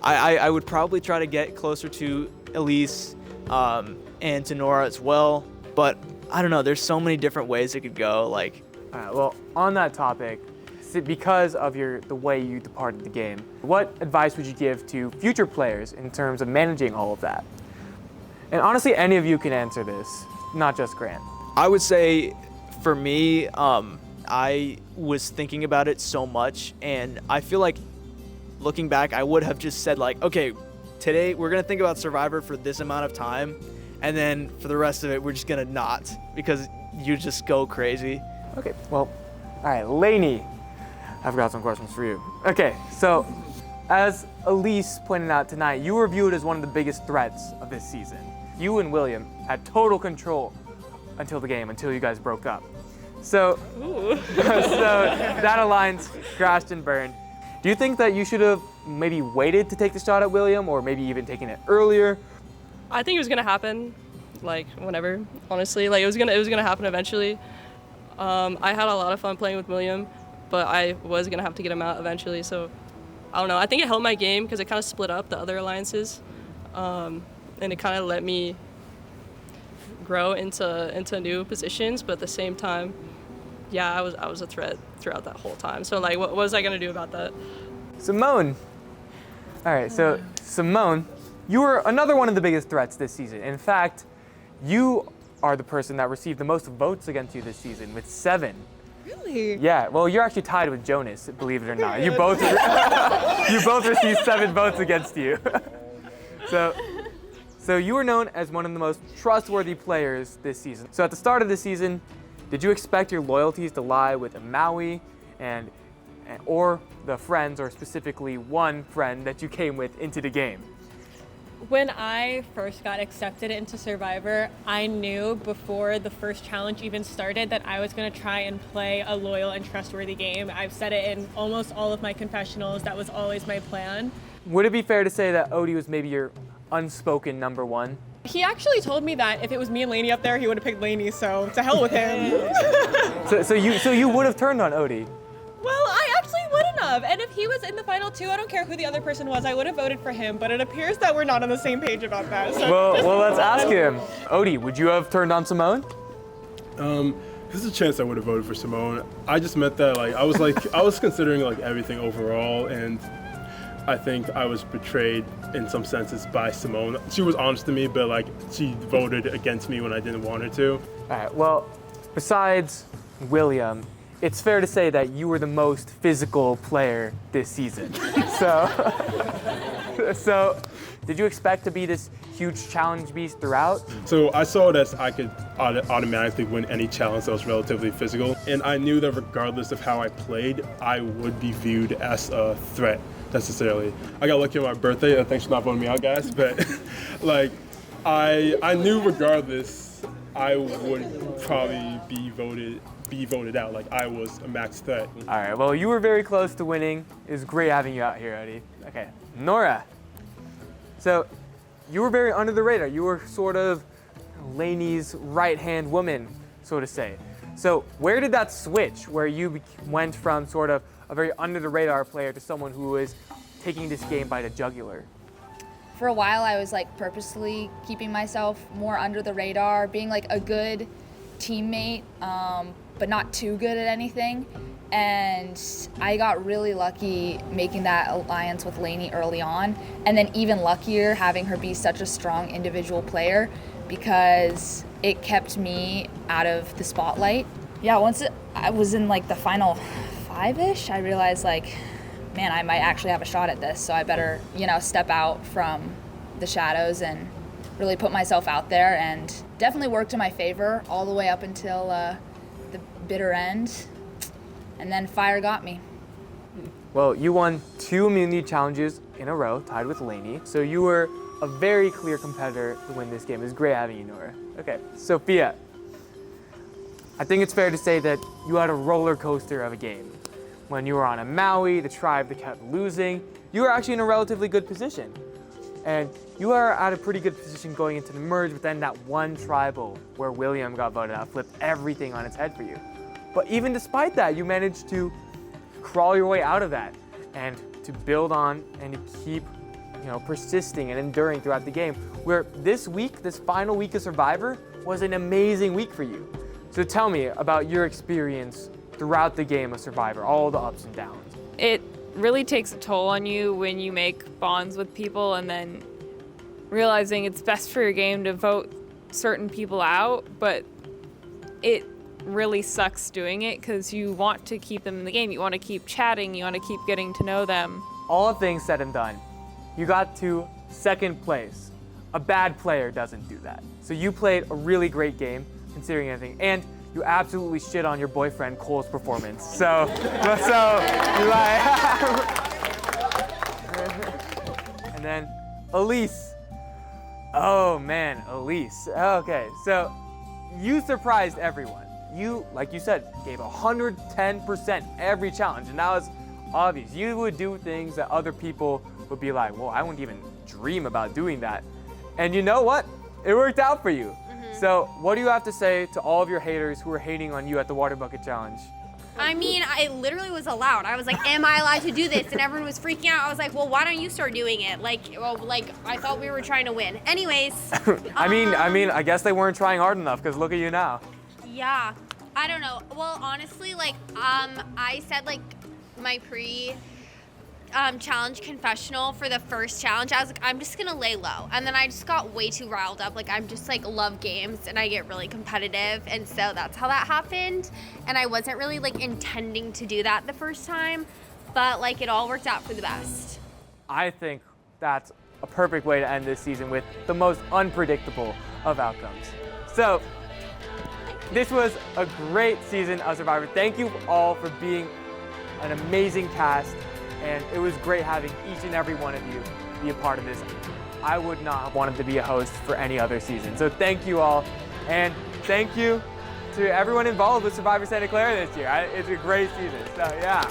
I would probably try to get closer to Elise and to Nora as well, but I don't know, there's so many different ways it could go. Well, on that topic, because of the way you departed the game, what advice would you give to future players in terms of managing all of that? And honestly, any of you can answer this, not just Grant. I would say, for me, I was thinking about it so much, and I feel like looking back, I would have just said okay, today we're gonna think about Survivor for this amount of time, and then for the rest of it, we're just gonna not, because you just go crazy. Okay, well, all right, Lainey, I've got some questions for you. Okay, so as Elise pointed out tonight, you were viewed as one of the biggest threats of this season. You and William had total control until you guys broke up. So, so that alliance crashed and burned. Do you think that you should have maybe waited to take the shot at William, or maybe even taken it earlier? I think it was gonna happen, whenever. Honestly, it was gonna happen eventually. I had a lot of fun playing with William, but I was gonna have to get him out eventually. So I don't know. I think it helped my game because it kind of split up the other alliances, and it kind of let me grow into new positions. But at the same time, yeah, I was a threat throughout that whole time. So what was I gonna do about that? Simone. All right, so Simone, you were another one of the biggest threats this season. In fact, you are the person that received the most votes against you this season with 7. Really? Yeah, well, you're actually tied with Jonas, believe it or not. You both received 7 votes against you. So you were known as one of the most trustworthy players this season. So at the start of the season, did you expect your loyalties to lie with Maui or the friends, or specifically one friend that you came with into the game? When I first got accepted into Survivor, I knew before the first challenge even started that I was going to try and play a loyal and trustworthy game. I've said it in almost all of my confessionals. That was always my plan. Would it be fair to say that Odie was maybe your unspoken #1? He actually told me that if it was me and Lainey up there, he would have picked Lainey, so to hell with him. So you would have turned on Odie? Well, I actually wouldn't have. And if he was in the final 2, I don't care who the other person was, I would have voted for him. But it appears that we're not on the same page about that. So well, let's ask him. Odie, would you have turned on Simone? There's a chance I would have voted for Simone. I just meant that I was considering everything overall, and I think I was betrayed in some senses by Simone. She was honest to me, but she voted against me when I didn't want her to. All right, well, besides William, it's fair to say that you were the most physical player this season. So did you expect to be this huge challenge beast throughout? So I saw it as I could automatically win any challenge that was relatively physical. And I knew that regardless of how I played, I would be viewed as a threat necessarily. I got lucky on my birthday. Thanks for not voting me out, guys. But I knew regardless, I would probably be voted out. I was a max threat. All right, well, you were very close to winning. It was great having you out here, Odie. Okay, Nora. So you were very under the radar. You were sort of Lainey's right-hand woman, so to say. So where did that switch, where you went from sort of a very under-the-radar player to someone who is taking this game by the jugular? For a while, I was like purposely keeping myself more under the radar, being like a good teammate, but not too good at anything. And I got really lucky making that alliance with Lainey early on, and then even luckier having her be such a strong individual player, because it kept me out of the spotlight. Yeah, once I was in like the final 5-ish, I realized like, man, I might actually have a shot at this, so I better, step out from the shadows and really put myself out there, and definitely worked in my favor all the way up until the bitter end, and then fire got me. Well, you won 2 immunity challenges in a row, tied with Lainey, so you were a very clear competitor to win this game. It was great having you, Nora. Okay, Sophia, I think it's fair to say that you had a roller coaster of a game. When you were on a Maui, the tribe that kept losing, you were actually in a relatively good position. And you are at a pretty good position going into the merge, but then that one tribal where William got voted out flipped everything on its head for you. But even despite that, you managed to crawl your way out of that and to build on and to keep persisting and enduring throughout the game, where this week, this final week of Survivor, was an amazing week for you. So tell me about your experience throughout the game of Survivor, all the ups and downs. It really takes a toll on you when you make bonds with people and then realizing it's best for your game to vote certain people out, but it really sucks doing it because you want to keep them in the game. You want to keep chatting, you want to keep getting to know them. All things said and done, you got to 2nd place. A bad player doesn't do that. So you played a really great game considering everything, and you absolutely shit on your boyfriend Cole's performance. So you like. And then Elise. Oh man, Elise. Okay, so you surprised everyone. You, like you said, gave 110% every challenge, and that was obvious. You would do things that other people would be like, well, I wouldn't even dream about doing that. And you know what? It worked out for you. So what do you have to say to all of your haters who were hating on you at the Water Bucket Challenge? I mean, I literally was allowed. I was like, am I allowed to do this? And everyone was freaking out. I was like, well, why don't you start doing it? I thought we were trying to win. Anyways. I mean, I guess they weren't trying hard enough, because look at you now. Yeah, I don't know. Well, honestly, I said my challenge confessional for the first challenge. I was like, I'm just gonna lay low, and then I just got way too riled up. I'm just love games, and I get really competitive, and so that's how that happened. And I wasn't really intending to do that the first time, but it all worked out for the best. I think that's a perfect way to end this season, with the most unpredictable of outcomes. So this was a great season of Survivor. Thank you all for being an amazing cast. And it was great having each and every one of you be a part of this. I would not have wanted to be a host for any other season. So thank you all. And thank you to everyone involved with Survivor Santa Clara this year. It's a great season. So yeah.